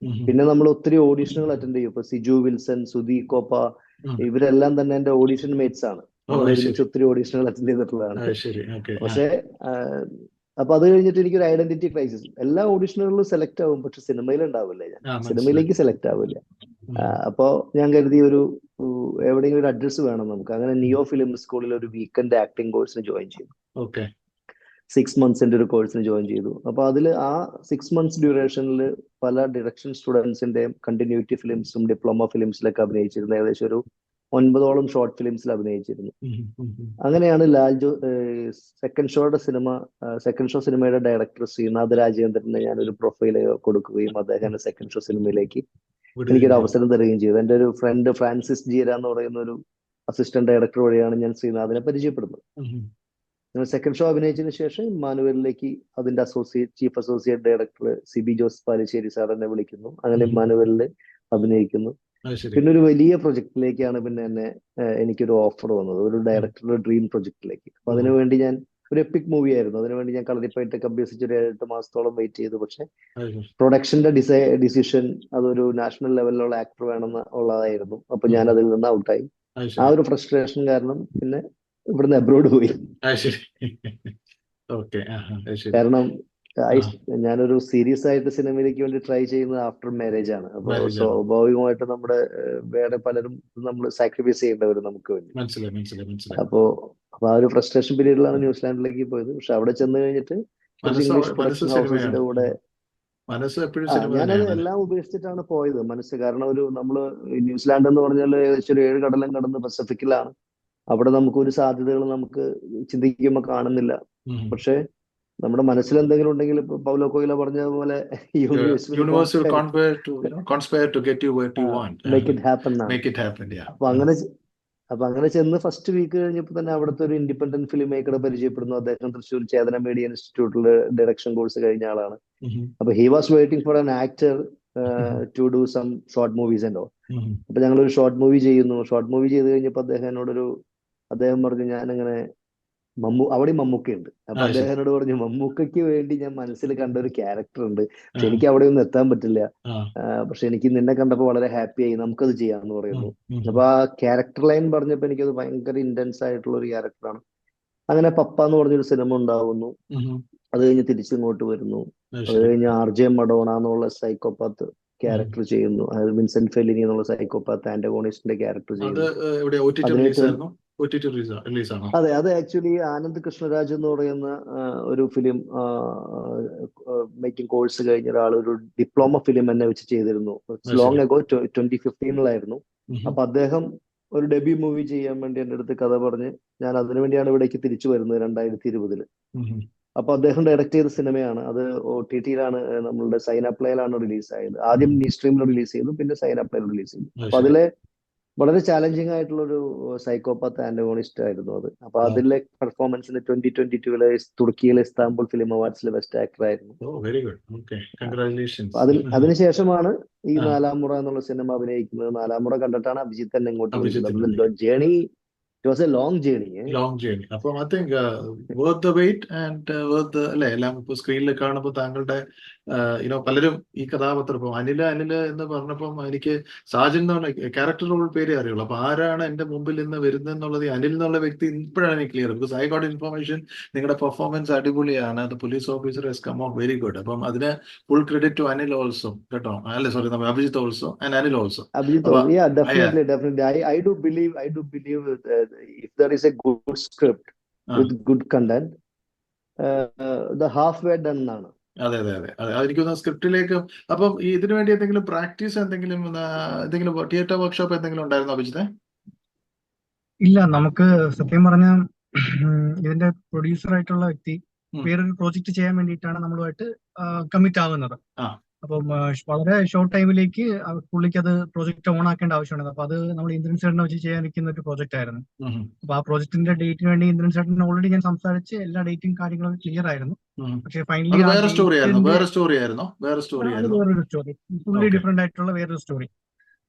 പിന്നെ നമ്മൾ ഒത്തിരി ഓഡീഷനുകൾ അറ്റൻഡ് ചെയ്യും. ഇപ്പൊ സിജു വിൽസൺ, സുധി കോപ്പ, ഇവരെല്ലാം തന്നെ എന്റെ ഓഡീഷൻ മേറ്റ്സ് ആണ്. ഒരുമിച്ച് ഒത്തിരി ഓഡീഷനുകൾ അറ്റൻഡ് ചെയ്തിട്ടുള്ളതാണ്. പക്ഷേ അപ്പൊ അത് കഴിഞ്ഞിട്ട് എനിക്കൊരു ഐഡന്റിറ്റി ക്രൈസിസ്. എല്ലാ ഓഡീഷനുകളിലും സെലക്ട് ആവും, പക്ഷെ സിനിമയിൽ ഉണ്ടാവില്ല. ഞാൻ സിനിമയിലേക്ക് സെലക്ട് ആവില്ല. അപ്പോ ഞാൻ കരുതി എവിടെയെങ്കിലും ഒരു അഡ്രസ് വേണം നമുക്ക്. അങ്ങനെ നിയോ ഫിലിം സ്കൂളിൽ ഒരു വീക്കെൻഡ് ആക്ടിംഗ് കോഴ്സിന് ജോയിൻ ചെയ്തു. 6 months ഒരു കോഴ്സിന് ജോയിൻ ചെയ്തു. അപ്പൊ അതിൽ ആ 6 months ഡ്യൂറേഷനിൽ പല ഡിറക്ഷൻ സ്റ്റുഡൻസിന്റെയും കണ്ടിന്യൂറ്റി ഫിലിംസും ഡിപ്ലോമ ഫിലിംസിലൊക്കെ അഭിനയിച്ചിരുന്നു. ഏകദേശം ഒരു 9ഓളം ഷോർട്ട് ഫിലിംസിൽ അഭിനയിച്ചിരുന്നു. അങ്ങനെയാണ് സെക്കൻഡ് ഷോ സിനിമയുടെ ഡയറക്ടർ ശ്രീനാഥ് രാജേന്ദ്രന് ഞാനൊരു പ്രൊഫൈൽ കൊടുക്കുകയും അദ്ദേഹം സെക്കൻഡ് ഷോ സിനിമയിലേക്ക് എനിക്കൊരു അവസരം തരികയും ചെയ്തു. എൻ്റെ ഒരു ഫ്രണ്ട് ഫ്രാൻസിസ് ജീര എന്ന് പറയുന്ന ഒരു അസിസ്റ്റന്റ് ഡയറക്ടർ വഴിയാണ് ഞാൻ ശ്രീനാഥിനെ പരിചയപ്പെടുന്നത്. സെക്കൻഡ് ഷോ അഭിനയിച്ചതിന് ശേഷം ഇമ്മാനുവലിലേക്ക് അതിന്റെ chief associate director CB Jose Palassery sir എന്നെ വിളിക്കുന്നു. അങ്ങനെ ഇമ്മാനുവലില് അഭിനയിക്കുന്നു. പിന്നെ ഒരു വലിയ പ്രൊജക്ടിലേക്കാണ് പിന്നെ എനിക്കൊരു ഓഫർ വന്നത്, ഒരു ഡയറക്ടറുടെ ഡ്രീം പ്രൊജക്ടിലേക്ക്. അപ്പൊ അതിനുവേണ്ടി ഞാൻ ഒരു എപ്പിക് മൂവി ആയിരുന്നു, അതിനുവേണ്ടി ഞാൻ കളരിപ്പയറ്റൊക്കെ അഭ്യസിച്ച് ഒരു 8 മാസത്തോളം വെയിറ്റ് ചെയ്തു. പക്ഷെ പ്രൊഡക്ഷന്റെ ഡിസിഷൻ അതൊരു നാഷണൽ ലെവലിലുള്ള ആക്ടർ വേണമെന്ന് ഉള്ളതായിരുന്നു. അപ്പൊ ഞാൻ അതിൽ നിന്ന് ഔട്ടായി. ആ ഒരു ഫ്രസ്ട്രേഷൻ കാരണം പിന്നെ ഇവിടുന്ന് അബ്രോഡ് പോയി. കാരണം ഞാനൊരു സീരിയസ് ആയിട്ട് സിനിമയിലേക്ക് വേണ്ടി ട്രൈ ചെയ്യുന്നത് ആഫ്റ്റർ മാരേജ് ആണ്. അപ്പൊ സ്വാഭാവികമായിട്ട് നമ്മുടെ വേറെ പലരും നമ്മൾ സാക്രിഫൈസ് ചെയ്യേണ്ടവരും നമുക്ക് വേണ്ടി. അപ്പൊ ആ ഒരു ഫ്രസ്ട്രേഷൻ പീരീഡിലാണ് ന്യൂസിലാൻഡിലേക്ക് പോയത്. പക്ഷെ അവിടെ ചെന്ന് കഴിഞ്ഞിട്ട് ഇംഗ്ലീഷ് പ്രൊഡക്ഷൻ ഹൗസസിന്റെ കൂടെ ഞാനത് എല്ലാം ഉപേക്ഷിച്ചിട്ടാണ് പോയത്. കാരണം നമ്മള് ന്യൂസിലാൻഡ് എന്ന് പറഞ്ഞാൽ ഏകദേശം ഒരു 7 കടലും കടന്ന് പസഫിക്കിലാണ്. അവിടെ നമുക്ക് ഒരു സാധ്യതകൾ നമുക്ക് ചിന്തിക്കുമ്പോൾ കാണുന്നില്ല. പക്ഷെ നമ്മുടെ മനസ്സിൽ എന്തെങ്കിലും ഉണ്ടെങ്കിൽ ഇപ്പൊ പൗലോ കൊയ്ലോ പറഞ്ഞ പോലെ അപ്പൊ അങ്ങനെ ചെന്ന് ഫസ്റ്റ് വീക്ക് കഴിഞ്ഞപ്പോ തന്നെ അവിടുത്തെ ഒരു ഇൻഡിപെൻഡന്റ് ഫിലിം മേക്കറെ പരിചയപ്പെടുന്നു. അദ്ദേഹം തൃശ്ശൂർ ചേതന മീഡിയ ഇൻസ്റ്റിറ്റ്യൂട്ടിൽ ഡയറക്ഷൻ കോഴ്സ് കഴിഞ്ഞ ആളാണ്. അപ്പൊ he was waiting for an actor to do some short movies and all. അപ്പൊ ഞങ്ങളൊരു ഷോർട്ട് മൂവി ചെയ്യുന്നു. ഷോർട്ട് മൂവി ചെയ്ത് കഴിഞ്ഞപ്പോ അദ്ദേഹം പറഞ്ഞു ഞാനിങ്ങനെ അവിടെ മമ്മൂക്കയുണ്ട്. അപ്പൊ അദ്ദേഹത്തിനോട് പറഞ്ഞു മമ്മൂക്കയ്ക്ക് വേണ്ടി ഞാൻ മനസ്സിൽ കണ്ട ഒരു ക്യാരക്ടർ ഉണ്ട്, പക്ഷെ എനിക്ക് അവിടെ ഒന്നും എത്താൻ പറ്റില്ല. പക്ഷെ എനിക്ക് നിന്നെ കണ്ടപ്പോ വളരെ ഹാപ്പി ആയി, നമുക്കത് ചെയ്യാമെന്ന് പറയുന്നു. അപ്പൊ ആ ക്യാരക്ടർ ലൈൻ പറഞ്ഞപ്പോ എനിക്കത് ഭയങ്കര ഇന്റൻസ് ആയിട്ടുള്ള ഒരു ക്യാരക്ടറാണ്. അങ്ങനെ പപ്പ എന്ന് പറഞ്ഞൊരു സിനിമ ഉണ്ടാവുന്നു. അത് കഴിഞ്ഞ് തിരിച്ചിങ്ങോട്ട് വരുന്നു. അത് കഴിഞ്ഞ് RJ മഡോണ എന്നുള്ള സൈക്കോപാത്ത് ക്യാരക്ടർ ചെയ്യുന്നു. അതായത് വിൻസെന്റ് ഫെല്ലിനി എന്നുള്ള സൈക്കോപാത്ത് ആന്റഗോണിസ്റ്റിന്റെ ക്യാരക്ടർ ചെയ്യുന്നു. അതെ, അത് ആക്ച്വലി ആനന്ദ് കൃഷ്ണരാജ് എന്ന് പറയുന്ന ഒരു ഫിലിം മേക്കിംഗ് കോഴ്സ് കഴിഞ്ഞ ഒരാൾ ഒരു ഡിപ്ലോമ ഫിലിം എന്നെ വെച്ച് ചെയ്തിരുന്നു. ലോങ് അഗോ 2015 അപ്പൊ അദ്ദേഹം ഒരു ഡെബ്യൂ മൂവി ചെയ്യാൻ വേണ്ടി എൻ്റെ അടുത്ത് കഥ പറഞ്ഞ് ഞാൻ അതിനുവേണ്ടിയാണ് ഇവിടേക്ക് തിരിച്ചു വരുന്നത് 2020. അപ്പൊ അദ്ദേഹം ഡയറക്ട് ചെയ്ത സിനിമയാണ് അത്. OTT-യിലാണ്, നമ്മളുടെ സൈനാപ്ലയിലാണ് റിലീസ് ആയത്. ആദ്യം നീ സ്ട്രീമിൽ റിലീസ് ചെയ്തു, പിന്നെ സൈനാപ്ലയിൽ റിലീസ് ചെയ്തു. അപ്പൊ അതിലെ വളരെ ചാലഞ്ചിങ് ആയിട്ടുള്ള ഒരു സൈക്കോപാത്ത് ആന്റഗോണിസ്റ്റ് ആയിരുന്നു അത്. അപ്പൊ അതിലെ പെർഫോമൻസിന് 2022 തുർക്കിയിലെ ഇസ്താംബുൾ ഫിലിം അവാർഡ്സിലെ ബെസ്റ്റ് ആക്ടർ ആയിരുന്നു.
Very good. Okay, congratulations.
അതിനുശേഷമാണ് ഈ നാലാം മുറ എന്നുള്ള സിനിമ അഭിനയിക്കുന്നത്. നാലാം മുറ കണ്ടിട്ടാണ് അഭിജിത്ത് തന്നെ ഇങ്ങോട്ട് വിളിക്കുന്നത്. Journey, it was a long journey.
അപ്പം I think worth the wait and worth അല്ലെ, എല്ലാം ഇപ്പൊ സ്ക്രീനിൽ കാണുമ്പോൾ താങ്കളുടെ പലരും ഈ കഥാപാത്രം ഇപ്പൊ അനില് എന്ന് പറഞ്ഞപ്പം എനിക്ക് സാജൻ എന്നുള്ള ക്യാരക്ടർ റോൾ പേരേ അറിയുള്ളൂ. അപ്പൊ ആരാണ് എന്റെ മുമ്പിൽ നിന്ന് വരുന്നതെന്നുള്ളത് അനിൽ എന്നുള്ള വ്യക്തി ഇപ്പോഴാണ് എനിക്ക് clear. Because I got information നിങ്ങളുടെ പെർഫോമൻസ് അടിപൊളിയാണ്, അത് police officer has come out very good. അപ്പം അതിന് full credit to Anil also കേട്ടോ. അല്ലെ, sorry, Abhijith also and Anil also.
Definitely. I do believe if there is a good script with good content, the halfway done ആണ്.
അതെ. എനിക്കൊന്ന് സ്ക്രിപ്റ്റിലേക്ക്. അപ്പം ഇതിനു വേണ്ടി എന്തെങ്കിലും പ്രാക്ടീസ്, എന്തെങ്കിലും തിയേറ്റർ വർക്ക്ഷോപ്പ് എന്തെങ്കിലും ഉണ്ടായിരുന്നോ അഭിജിത്തെ?
ഇല്ല, നമുക്ക് സത്യം പറഞ്ഞ ഇതിന്റെ പ്രൊഡ്യൂസർ ആയിട്ടുള്ള വ്യക്തി വേറൊരു പ്രോജക്റ്റ് ചെയ്യാൻ വേണ്ടിയിട്ടാണ് നമ്മളുമായിട്ട് കമ്മിറ്റ് ആവുന്നത്. അപ്പം വളരെ ഷോർട്ട് ടൈമിലേക്ക് പുള്ളിക്ക് അത് പ്രോജക്റ്റ് ഓൺ ആക്കേണ്ട ആവശ്യമുണ്ട്. അപ്പൊ അത് നമ്മൾ ഇന്ദ്രൻ ചേട്ടനെ വെച്ച് ചെയ്യാനിരിക്കുന്ന ഒരു പ്രോജക്റ്റ് ആയിരുന്നു. അപ്പൊ ആ പ്രോജക്റ്റിന്റെ ഡേറ്റിന് വേണ്ടി ഇന്ദ്രൻ ചേട്ടൻ ഓൾറെഡി ഞാൻ സംസാരിച്ച് എല്ലാ ഡേറ്റും കാര്യങ്ങളും ക്ലിയർ ആയിരുന്നു. പക്ഷെ ഫൈനലി
വേറൊരു സ്റ്റോറി,
ഫുള്ളി ഡിഫറെന്റ് ആയിട്ടുള്ള വേറൊരു സ്റ്റോറി.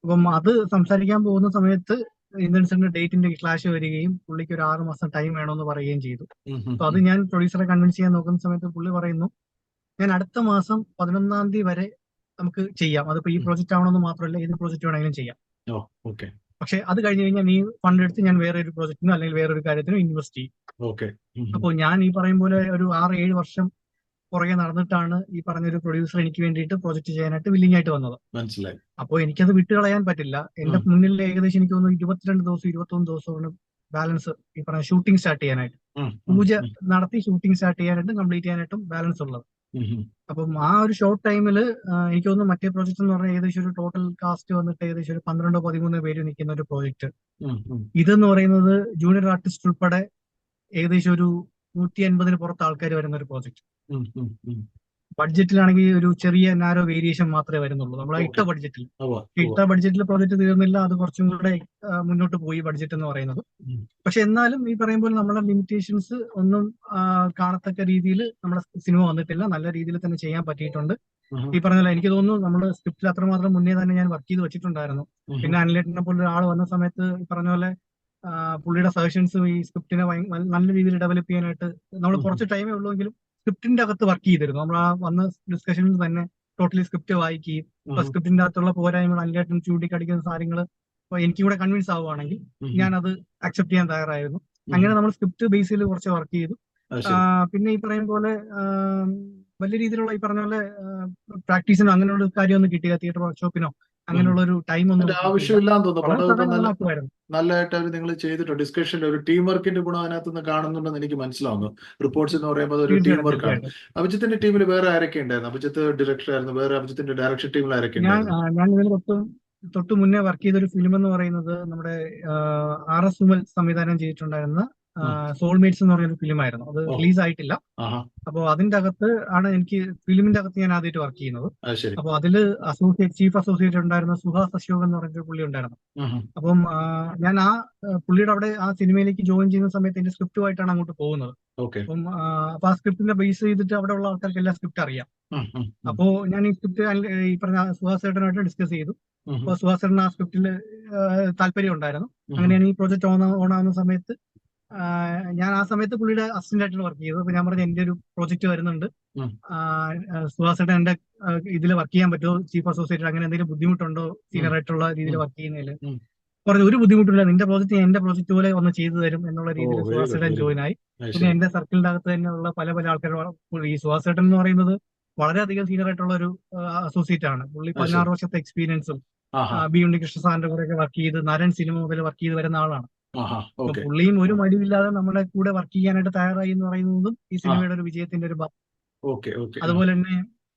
അപ്പം അത് സംസാരിക്കാൻ പോകുന്ന സമയത്ത് ഇന്ദ്രൻ ചേട്ടന്റെ ഡേറ്റിന്റെ ക്ലാഷ് വരികയും പുള്ളിക്ക് ഒരു 6 മാസം ടൈം വേണമെന്ന് പറയുകയും ചെയ്തു. അപ്പൊ അത് ഞാൻ പ്രൊഡ്യൂസറെ കൺവിൻസ് ചെയ്യാൻ നോക്കുന്ന സമയത്ത് പുള്ളി പറയുന്നു, ഞാൻ അടുത്ത മാസം 11-ാം തീയതി വരെ നമുക്ക് ചെയ്യാം. അതിപ്പോ ഈ പ്രോജക്റ്റ് ആവണമെന്ന് മാത്രമല്ല, ഏത് പ്രോജക്റ്റ് വേണമെങ്കിലും ചെയ്യാം. പക്ഷെ അത് കഴിഞ്ഞ് കഴിഞ്ഞാൽ നീ ഫണ്ട് എടുത്ത് ഞാൻ വേറെ ഒരു പ്രോജക്റ്റിനോ അല്ലെങ്കിൽ വേറൊരു കാര്യത്തിനോ ഇൻവെസ്റ്റ് ചെയ്യും. അപ്പോൾ ഞാൻ ഈ പറയും പോലെ ഒരു 6-7 വർഷം പുറകെ നടന്നിട്ടാണ് ഈ പറഞ്ഞൊരു പ്രൊഡ്യൂസർ എനിക്ക് വേണ്ടിയിട്ട് പ്രോജക്റ്റ് ചെയ്യാനായിട്ട് വില്ലിംഗ് ആയിട്ട് വന്നത്.
മനസ്സിലായി.
അപ്പോൾ എനിക്കത് വിട്ടുകളയാൻ പറ്റില്ല. എന്റെ മുന്നിൽ ഏകദേശം എനിക്ക് തോന്നുന്നു 22 ദിവസം 21 ദിവസമാണ് ബാലൻസ് ഈ പറഞ്ഞ ഷൂട്ടിംഗ് സ്റ്റാർട്ട് ചെയ്യാനായിട്ട്, പൂജ നടത്തി ഷൂട്ടിംഗ് സ്റ്റാർട്ട് ചെയ്യാനായിട്ടും കംപ്ലീറ്റ് ചെയ്യാനായിട്ടും ബാലൻസ് ഉള്ളത്. അപ്പം ആ ഒരു ഷോർട്ട് ടൈമിൽ എനിക്ക് തോന്നുന്നു മറ്റേ പ്രോജക്റ്റ് എന്ന് പറഞ്ഞാൽ ഏകദേശം ഒരു ടോട്ടൽ കാസ്റ്റ് വന്നിട്ട് ഏകദേശം ഒരു 12-13 പേര് നിൽക്കുന്ന ഒരു പ്രോജക്റ്റ്. ഇതെന്ന് പറയുന്നത് ജൂനിയർ ആർട്ടിസ്റ്റ് ഉൾപ്പെടെ ഏകദേശം ഒരു 150-ന് പുറത്ത് ആൾക്കാർ വരുന്ന ഒരു പ്രോജക്റ്റ്. ബഡ്ജറ്റിലാണെങ്കിൽ ഒരു ചെറിയ നാരോ വേരിയേഷൻ മാത്രമേ വരുന്നുള്ളൂ നമ്മളെ ഇട്ട ബഡ്ജറ്റിൽ പ്രോജക്റ്റ് തീർന്നില്ല. അത് കുറച്ചും കൂടെ മുന്നോട്ട് പോയി ബഡ്ജറ്റ് എന്ന് പറയുന്നത്. പക്ഷെ എന്നാലും ഈ പറയുമ്പോൾ നമ്മുടെ ലിമിറ്റേഷൻസ് ഒന്നും കാണത്തക്ക രീതിയിൽ നമ്മുടെ സിനിമ വന്നിട്ടില്ല. നല്ല രീതിയിൽ തന്നെ ചെയ്യാൻ പറ്റിയിട്ടുണ്ട്. ഈ പറഞ്ഞ എനിക്ക് തോന്നുന്നു നമ്മുടെ സ്ക്രിപ്റ്റിൽ അത്രമാത്രം മുന്നേ തന്നെ ഞാൻ വർക്ക് ചെയ്ത് വെച്ചിട്ടുണ്ടായിരുന്നു. പിന്നെ അനിലേട്ടനെ പോലെ ഒരാൾ വന്ന സമയത്ത് ഈ പറഞ്ഞ പോലെ പുള്ളിയുടെ സജഷൻസും ഈ സ്ക്രിപ്റ്റിനെ നല്ല രീതിയിൽ ഡെവലപ്പ് ചെയ്യാനായിട്ട് നമ്മൾ കുറച്ച് ടൈമേ ഉള്ളൂവെങ്കിലും സ്ക്രിപ്റ്റിന്റെ അകത്ത് വർക്ക് ചെയ്തിരുന്നു. നമ്മൾ ആ വന്ന ഡിസ്കഷനിൽ തന്നെ ടോട്ടലി സ്ക്രിപ്റ്റ് വായിക്കുകയും ഇപ്പൊ സ്ക്രിപ്റ്റിന്റെ അകത്തുള്ള പോരായ്മകൾ അനിലേട്ടൻ ചൂണ്ടിക്കടിക്കുന്ന കാര്യങ്ങൾ എനിക്ക് കൂടെ കൺവിൻസ് ആവുകയാണെങ്കിൽ ഞാൻ അത് അക്സെപ്റ്റ് ചെയ്യാൻ തയ്യാറായിരുന്നു. അങ്ങനെ നമ്മൾ സ്ക്രിപ്റ്റ് ബേസിൽ കുറച്ച് വർക്ക് ചെയ്തു. പിന്നെ ഈ പറയും പോലെ വലിയ രീതിയിലുള്ള ഈ പറഞ്ഞ പോലെ പ്രാക്ടീസിനോ അങ്ങനെയുള്ള കാര്യമൊന്നും കിട്ടിയില്ല. തിയേറ്റർ വർക്ക്ഷോപ്പിനോ അങ്ങനെയുള്ള ഒരു ടൈം ഒന്നും
ആവശ്യമില്ലാന്ന് തോന്നുന്നു. നല്ലതായിട്ട് അവർ നിങ്ങൾ ചെയ്തിട്ടുണ്ട്. ഡിസ്കഷനിൽ ഒരു ടീം വർക്കിന്റെ ഗുണം അതിനകത്തുനിന്ന് കാണുന്നുണ്ടെന്ന് എനിക്ക് മനസ്സിലാവുന്നു. റിപ്പോർട്ട്സ് എന്ന് പറയുമ്പോൾ ഒരു ടീം വർക്കാണ്. അഭിജിത്തിന്റെ ടീമിൽ വേറെ ആരൊക്കെ ഉണ്ടായിരുന്നു? അഭിജിത്ത് ഡയറക്ടർ ആയിരുന്നു. വേറെ അഭിജിത്തിന്റെ ഡയറക്ഷൻ ടീമിൽ ആരൊക്കെ ഉണ്ടായിരുന്നു?
ഞാൻ ഇതിന് തൊട്ട് മുന്നേ വർക്ക് ചെയ്ത ഒരു ഫിലിം എന്ന് പറയുന്നത് നമ്മുടെ RS സുമൽ സംവിധാനം ചെയ്തിട്ടുണ്ടായിരുന്ന സോൾമേറ്റ്സ് എന്ന് പറയുന്ന ഫിലിം ആയിരുന്നു. അത് റിലീസ് ആയിട്ടില്ല. അപ്പോൾ അതിന്റെ അകത്ത് ആണ് എനിക്ക് ഫിലിമിന്റെ അകത്ത് ഞാൻ ആദ്യമായിട്ട് വർക്ക് ചെയ്യുന്നത്. അപ്പോൾ അതില് ചീഫ് അസോസിയേറ്റ് ഉണ്ടായിരുന്ന സുഹാസ് അശോക് എന്ന് പറഞ്ഞൊരു പുള്ളി ഉണ്ടായിരുന്നു. അപ്പം ഞാൻ ആ പുള്ളിയുടെ അവിടെ ആ സിനിമയിലേക്ക് ജോയിൻ ചെയ്യുന്ന സമയത്ത് എന്റെ സ്ക്രിപ്റ്റുമായിട്ടാണ് അങ്ങോട്ട് പോകുന്നത്. അപ്പം അപ്പൊ ആ സ്ക്രിപ്റ്റിനെ ബേസ് ചെയ്തിട്ട് അവിടെ ഉള്ള ആൾക്കാർക്ക് എല്ലാ സ്ക്രിപ്റ്റ് അറിയാം. അപ്പോ ഞാൻ ഈ സ്ക്രിപ്റ്റ് ഈ പറഞ്ഞ സുഹാസ് ചേട്ടനായിട്ട് ഡിസ്കസ് ചെയ്തു. അപ്പൊ സുഹാസ് ചേട്ടൻ ആ സ്ക്രിപ്റ്റിൽ താല്പര്യം ഉണ്ടായിരുന്നു. അങ്ങനെയാണ് ഈ പ്രോജക്റ്റ് ഓൺ ആവുന്ന സമയത്ത് ഞാൻ ആ സമയത്ത് പുള്ളിയുടെ അസിസ്റ്റന്റ് ആയിട്ടാണ് വർക്ക് ചെയ്തത്. അപ്പൊ ഞാൻ പറഞ്ഞു എന്റെ ഒരു പ്രോജക്റ്റ് വരുന്നുണ്ട്, സുഹാസ് ചേട്ടൻ എന്റെ ഇതിൽ വർക്ക് ചെയ്യാൻ പറ്റുമോ, ചീഫ് അസോസിയേറ്റ് അങ്ങനെ എന്തെങ്കിലും ബുദ്ധിമുട്ടുണ്ടോ സീനിയർ ആയിട്ടുള്ള രീതിയിൽ വർക്ക് ചെയ്യുന്നതിൽ? പറഞ്ഞു ഒരു ബുദ്ധിമുട്ടില്ല, നിന്റെ പ്രോജക്റ്റ് എന്റെ പ്രോജക്റ്റ് പോലെ ഒന്ന് ചെയ്തു തരും എന്നുള്ള രീതിയിൽ സുഹാസ് ചേട്ടൻ ജോയിൻ ആയി. പിന്നെ എന്റെ സർക്കിളിന്റെ അകത്ത് തന്നെ ഉള്ള പല ആൾക്കാർ, ഈ സുഹാസ് ചേട്ടൻ എന്ന് പറയുന്നത് വളരെയധികം സീനിയർ ആയിട്ടുള്ള ഒരു അസോസിയേറ്റ് ആണ്. പുള്ളി 16 വർഷത്തെ എക്സ്പീരിയൻസും ബി ഉണ്ണികൃഷ്ണ സാറിന്റെ കൂടെ വർക്ക് ചെയ്ത് നരൻ സിനിമ മുതൽ വർക്ക് ചെയ്ത് വരുന്ന ആളാണ്. പുള്ളിയും ഒരു മടിവില്ലാതെ നമ്മുടെ കൂടെ വർക്ക് ചെയ്യാനായിട്ട് തയ്യാറായി എന്ന് പറയുന്നതും ഈ സിനിമയുടെ ഒരു വിജയത്തിന്റെ ഒരു അതുപോലെ തന്നെ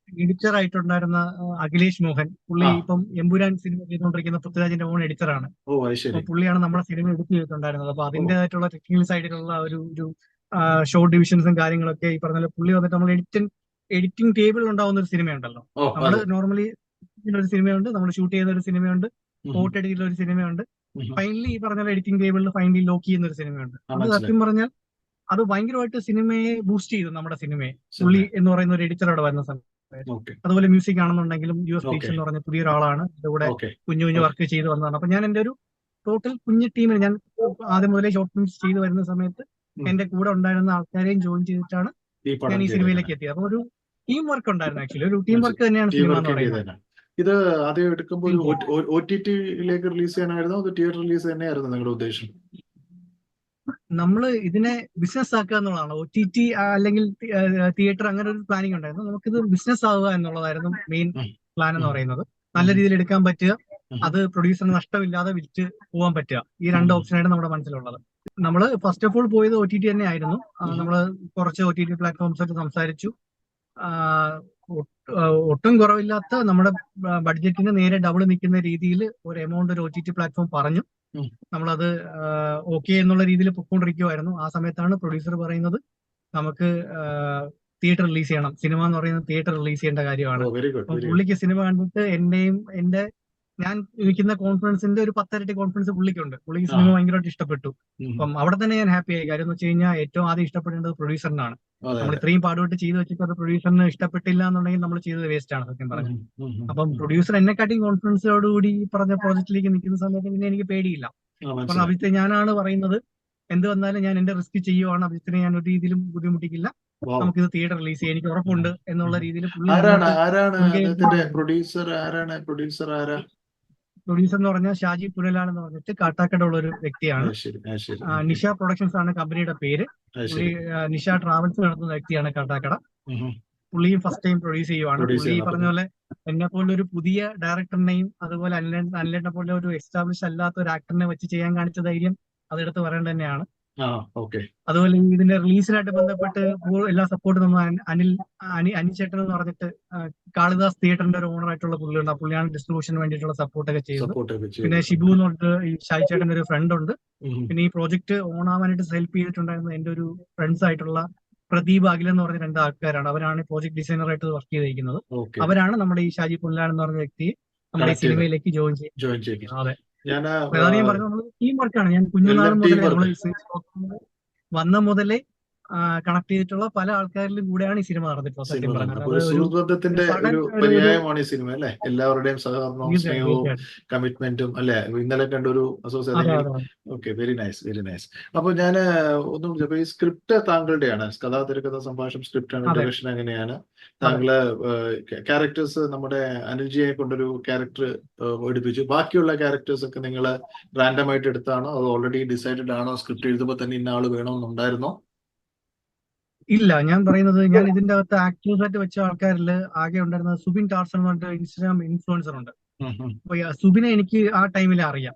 എഡിറ്റർ ആയിട്ടുണ്ടായിരുന്ന അഖിലേഷ് മോഹൻ, പുള്ളി ഇപ്പം എമ്പുരാൻ സിനിമ ചെയ്തുകൊണ്ടിരിക്കുന്ന പൃഥ്വിരാജിന്റെ ഓൺ എഡിറ്ററാണ്. പുള്ളിയാണ് നമ്മുടെ സിനിമ എഡിറ്റ് ചെയ്തിട്ടുണ്ടായിരുന്നത്. അപ്പൊ അതിന്റേതായിട്ടുള്ള ടെക്നിക്കൽ സൈഡിലുള്ള ഒരു ഷോർട്ട് ഡിവിഷൻസും കാര്യങ്ങളൊക്കെ ഈ പറഞ്ഞ പുള്ളി വന്നിട്ട് നമ്മൾ എഡിറ്റിംഗ് ടേബിളിൽ ഉണ്ടാവുന്ന ഒരു സിനിമയുണ്ടല്ലോ, നമ്മൾ നോർമലി ഒരു സിനിമയുണ്ട്, നമ്മൾ ഷൂട്ട് ചെയ്യുന്ന ഒരു സിനിമയുണ്ട്, ഫോട്ടോ എഡിറ്റുള്ള ഒരു സിനിമയുണ്ട്, ഫൈനലി ഈ പറഞ്ഞ എഡിറ്റിംഗ് ടേബിളിൽ ഫൈനലി ലോക്ക് ചെയ്യുന്ന ഒരു സിനിമയുണ്ട്. അത് സത്യം പറഞ്ഞാൽ അത് ഭയങ്കരമായിട്ട് സിനിമയെ ബൂസ്റ്റ് ചെയ്തു, നമ്മുടെ സിനിമയെ. പുള്ളി എന്ന് പറയുന്ന ഒരു എഡിറ്റർ അവിടെ വരുന്ന സമയത്ത്. അതുപോലെ മ്യൂസിക് ആണെന്നുണ്ടെങ്കിലും US ബീച്ച് എന്ന് പറഞ്ഞ പുതിയൊരാളാണ് ഇതിലൂടെ കുഞ്ഞു കുഞ്ഞു വർക്ക് ചെയ്ത് വന്നതാണ്. അപ്പൊ ഞാൻ എന്റെ ഒരു ടോട്ടൽ കുഞ്ഞു ടീമിന് ഞാൻ ആദ്യം മുതലേ ഷോർട്ട് ഫിലിംസ് ചെയ്ത് വരുന്ന സമയത്ത് എന്റെ കൂടെ ഉണ്ടായിരുന്ന ആൾക്കാരെയും ജോയിൻ ചെയ്തിട്ടാണ് ഞാൻ ഈ സിനിമയിലേക്ക് എത്തിയത്. അപ്പൊ ഒരു ടീം വർക്ക് ഉണ്ടായിരുന്നു. ആക്ച്വലി ഒരു ടീം വർക്ക് തന്നെയാണ് സിനിമ എന്ന് പറയുന്നത്.
ഇത് ആദ്യം എടുക്കുമ്പോൾ OTT-യിലേക്ക് റിലീസ് ചെയ്യാനായിരുന്നു, അത് തിയേറ്റർ റിലീസ് തന്നെയായിരുന്നു നിങ്ങളുടെ ഉദ്ദേശം?
നമ്മള് ഇതിനെ ബിസിനസ് ആക്കുക എന്നുള്ളതാണ്. OTT അല്ലെങ്കിൽ തിയേറ്റർ അങ്ങനെ ഒരു പ്ലാനിങ് ഉണ്ടായിരുന്നു. നമുക്കിത് ബിസിനസ് ആവുക എന്നുള്ളതായിരുന്നു മെയിൻ പ്ലാൻ എന്ന് പറയുന്നത്. നല്ല രീതിയിൽ എടുക്കാൻ പറ്റുക, അത് പ്രൊഡ്യൂസറിന് നഷ്ടമില്ലാതെ വിറ്റ് പോകാൻ പറ്റുക, ഈ രണ്ട് ഓപ്ഷനായിട്ട് നമ്മുടെ മനസ്സിലുള്ളത്. നമ്മള് ഫസ്റ്റ് ഓഫ് ഓൾ പോയത് OTT തന്നെ ആയിരുന്നു. നമ്മള് കുറച്ച് OTT പ്ലാറ്റ്ഫോംസ് ആയിട്ട് സംസാരിച്ചു. ഒട്ടും കുറവില്ലാത്ത നമ്മുടെ ബഡ്ജറ്റിന് നേരെ ഡബിൾ നിൽക്കുന്ന രീതിയിൽ ഒരു എമൗണ്ട് ഒരു OTT പ്ലാറ്റ്ഫോം പറഞ്ഞു. നമ്മളത് ഓക്കെ എന്നുള്ള രീതിയിൽ പൊക്കോണ്ടിരിക്കുമായിരുന്നു. ആ സമയത്താണ് പ്രൊഡ്യൂസർ പറയുന്നത് നമുക്ക് തിയേറ്റർ റിലീസ് ചെയ്യണം, സിനിമ എന്ന് പറയുന്നത് തിയേറ്റർ റിലീസ് ചെയ്യേണ്ട കാര്യമാണ്. പുള്ളിക്ക് സിനിമ കണ്ടിട്ട് എന്റെ ഞാൻ ഇരിക്കുന്ന കോൺഫിഡൻസിന്റെ ഒരു 10 ഇരട്ടി കോൺഫിഡൻസ് പുള്ളിക്കുണ്ട്. പുള്ളിക്ക് സിനിമ ഭയങ്കരമായിട്ട് ഇഷ്ടപ്പെട്ടു. അപ്പം അവിടെ തന്നെ ഞാൻ ഹാപ്പി ആയി. കാര്യം എന്ന് വെച്ച് കഴിഞ്ഞാൽ ഏറ്റവും ആദ്യം ഇഷ്ടപ്പെടേണ്ടത് പ്രൊഡ്യൂസറിനാണ്. നമ്മൾ ഇത്രയും പാടുപെട്ട് ചെയ്ത് വെച്ചിട്ട് അത് പ്രൊഡ്യൂസറിന് ഇഷ്ടപ്പെട്ടില്ല എന്നുണ്ടെങ്കിൽ നമ്മൾ ചെയ്തത് വേസ്റ്റ് ആണ് സത്യം പറഞ്ഞത്. അപ്പം പ്രൊഡ്യൂസർ എന്നെക്കാട്ടിയും കോൺഫിഡൻസോടുകൂടി ഈ പറഞ്ഞ പ്രോജക്റ്റിലേക്ക് നിൽക്കുന്ന സമയത്ത് പിന്നെ എനിക്ക് പേടിയില്ല. അപ്പൊ അഭിജിത്തെ ഞാനാണ് പറയുന്നത്, എന്ത് വന്നാലും ഞാൻ എന്റെ റിസ്ക് ചെയ്യുവാണ്, അഭിജിത്തിനെ ഞാൻ ഒരു രീതിയിലും ബുദ്ധിമുട്ടിക്കില്ല, നമുക്കിത് തിയേറ്റർ റിലീസ് ചെയ്യാൻ എനിക്ക് ഉറപ്പുണ്ട് എന്നുള്ള രീതിയിൽ പ്രൊഡ്യൂസർ എന്ന് പറഞ്ഞാൽ ഷാജി പുനലാൽ എന്ന് പറഞ്ഞിട്ട് കാട്ടാക്കട ഉള്ള ഒരു വ്യക്തിയാണ്. നിഷ പ്രൊഡക്ഷൻസ് ആണ് കമ്പനിയുടെ പേര്. പുള്ളി നിഷ ട്രാവൽസ് നടത്തുന്ന വ്യക്തിയാണ് കാട്ടാക്കട. പുള്ളിയും ഫസ്റ്റ് ടൈം പ്രൊഡ്യൂസ് ചെയ്യുവാണ്. പുള്ളി ഈ പറഞ്ഞ പോലെ എന്നെ പോലെ ഒരു പുതിയ ഡയറക്ടറിനെയും അതുപോലെ അനിലിനെ പോലെ ഒരു എസ്റ്റാബ്ലിഷ് അല്ലാത്ത ഒരു ആക്ടറിനെ വെച്ച് ചെയ്യാൻ കാണിച്ച ധൈര്യം അതെടുത്ത് പറയേണ്ടത് തന്നെയാണ്. അതുപോലെ ഇതിന്റെ റിലീസിനായിട്ട് ബന്ധപ്പെട്ട് എല്ലാ സപ്പോർട്ടും നമ്മൾ അനിൽ ചേട്ടൻ എന്ന് പറഞ്ഞിട്ട് കാളിദാസ് തിയേറ്ററിന്റെ ഒരു ഓണർ ആയിട്ടുള്ള പുള്ളിയുണ്ട്. പുള്ളിയാണ് ഡിസ്ട്രിബ്യൂഷന് വേണ്ടിയിട്ടുള്ള സപ്പോർട്ടൊക്കെ ചെയ്യുന്നത്. പിന്നെ ഷിബു എന്ന് പറഞ്ഞിട്ട് ഈ ഷായി ചേട്ടന്റെ ഒരു ഫ്രണ്ട് ഉണ്ട്. പിന്നെ ഈ പ്രോജക്ട് ഓണാവാനായിട്ട് ഹെൽപ്പ് ചെയ്തിട്ടുണ്ടായിരുന്ന എന്റെ ഒരു ഫ്രണ്ട്സ് ആയിട്ടുള്ള പ്രദീപ് അഖിൽ എന്ന് പറഞ്ഞ 2 ആൾക്കാരാണ്. അവരാണ് പ്രോജക്ട് ഡിസൈനർ ആയിട്ട് വർക്ക് ചെയ്തിരിക്കുന്നത്. അവരാണ് നമ്മുടെ ഈ ഷാജി പുല്ലാൻ എന്ന് പറഞ്ഞ വ്യക്തിയെ നമ്മുടെ ഈ സിനിമയിലേക്ക് ജോയിൻ ചെയ്യുന്നത്. അതെ, അതാണ് ഞാൻ പറഞ്ഞത്, നമ്മൾ ടീം വർക്കാണ്. ഞാൻ കുഞ്ഞുനാൾ മുതലേ നമ്മൾ വന്ന മുതലേ കണക്ട് ചെയ്തിട്ടുള്ള പല ആൾക്കാരിലും കൂടെയാണ് ഈ സിനിമ നടന്നിട്ടുള്ളത്. സത്യം
പറഞ്ഞാൽ എല്ലാവരുടെയും സഹകരണവും സ്നേഹവും കമ്മിറ്റ്മെന്റും അല്ലെ ഇന്നലെ കണ്ടൊരു association. Okay, very nice, very nice. അപ്പൊ ഞാൻ ഒന്നും ഈ സ്ക്രിപ്റ്റ് താങ്കളുടെയാണ്, കഥാ തിരക്കഥ സംഭാഷണം സ്ക്രിപ്റ്റാണ്, ഡയറക്ഷൻ എങ്ങനെയാണ്? താങ്കള് ക്യാരക്ടേഴ്സ് നമ്മുടെ അനുജിയെ കൊണ്ടൊരു ക്യാരക്ടർ എടുപ്പിച്ചു, ബാക്കിയുള്ള ക്യാരക്ടേഴ്സ് ഒക്കെ നിങ്ങൾ റാൻഡം ആയിട്ട് എടുത്താണോ അത് ഓൾറെഡി ഡിസൈഡഡ് ആണോ? സ്ക്രിപ്റ്റ് എഴുതുമ്പോൾ തന്നെ ഇന്ന ആള് വേണമെന്നുണ്ടായിരുന്നോ?
ഇല്ല, ഞാൻ പറയുന്നത് ഞാൻ ഇതിന്റെ അകത്ത് ആക്ടേഴ്സ് ആയിട്ട് വെച്ച ആൾക്കാരിൽ ആകെ ഉണ്ടായിരുന്നത് സുബിൻ ടാർസൺ എന്ന് പറഞ്ഞിട്ട് ഇൻസ്റ്റാഗ്രാം ഇൻഫ്ലുവൻസർ ഉണ്ട്. അപ്പൊ സുബിനെ എനിക്ക് ആ ടൈമിൽ അറിയാം.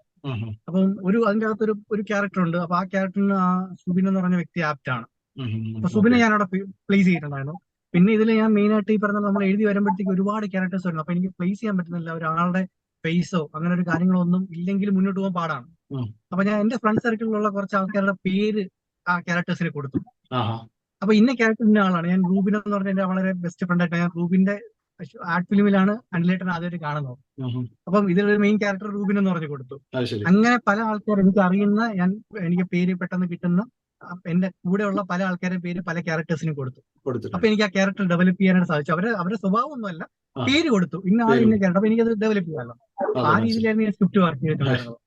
അപ്പം അതിന്റെ അകത്ത് ഒരു ക്യാരക്ടർ ഉണ്ട്. അപ്പൊ ആ ക്യാരക്ടറിന് ആ സുബിൻ എന്ന് പറഞ്ഞ വ്യക്തി ആപ്റ്റ് ആണ്. അപ്പൊ സുബിനെ ഞാൻ അവിടെ പ്ലേസ് ചെയ്തിട്ടുണ്ടായിരുന്നു. പിന്നെ ഇതിൽ ഞാൻ മെയിൻ ആയിട്ട് ഈ പറഞ്ഞ നമ്മൾ എഴുതി വരുമ്പോഴത്തേക്ക് ഒരുപാട് ക്യാരക്ടേഴ്സ് വരുന്നു. അപ്പൊ എനിക്ക് പ്ലേസ് ചെയ്യാൻ പറ്റുന്നില്ല. ഒരാളുടെ ഫേസോ അങ്ങനെ ഒരു കാര്യങ്ങളോ ഒന്നും ഇല്ലെങ്കിൽ മുന്നോട്ട് പോകാൻ പാടാണ്. അപ്പൊ ഞാൻ എന്റെ ഫ്രണ്ട് സർക്കിളിലുള്ള കുറച്ച് ആൾക്കാരുടെ പേര് ആ ക്യാരക്ടേഴ്സിന് കൊടുത്തു. അപ്പൊ ഇന്ന ക്യാരക്ടർ ഇന്ന ആളാണ്. ഞാൻ റൂബിൻ എന്ന് പറഞ്ഞ എന്റെ വളരെ ബെസ്റ്റ് ഫ്രണ്ട് ആയിട്ട് ഞാൻ റൂബിന്റെ ആർട്ട് ഫിലിമിലാണ് അനിലേട്ടൻ ആദ്യമായിട്ട് കാണുന്നത്. അപ്പം ഇതിലൊരു മെയിൻ ക്യാരക്ടർ റൂബിൻ എന്ന് പറഞ്ഞു കൊടുത്തു. അങ്ങനെ പല ആൾക്കാർ എനിക്ക് അറിയുന്ന എനിക്ക് പേര് പെട്ടെന്ന് കിട്ടുന്ന എന്റെ കൂടെയുള്ള പല ആൾക്കാരുടെ പേര് പല ക്യാരക്ടേഴ്സിനും കൊടുത്തു. അപ്പൊ എനിക്ക് ആ ക്യാരക്ടർ ഡെവലപ്പ് ചെയ്യാനായിട്ട് സാധിച്ചു. അവരുടെ സ്വഭാവം ഒന്നുമല്ല, പേര് കൊടുത്തു, ഇന്ന ആൾ ഇന്ന ക്യാരക്ടർ. അപ്പൊ എനിക്കത് ഡെവലപ്പ് ചെയ്യാമല്ലോ. ആ രീതിയിലായിരുന്നു ഞാൻ സ്ക്രിപ്റ്റ് വർക്ക് ചെയ്തിട്ടുണ്ടായിരുന്നത്.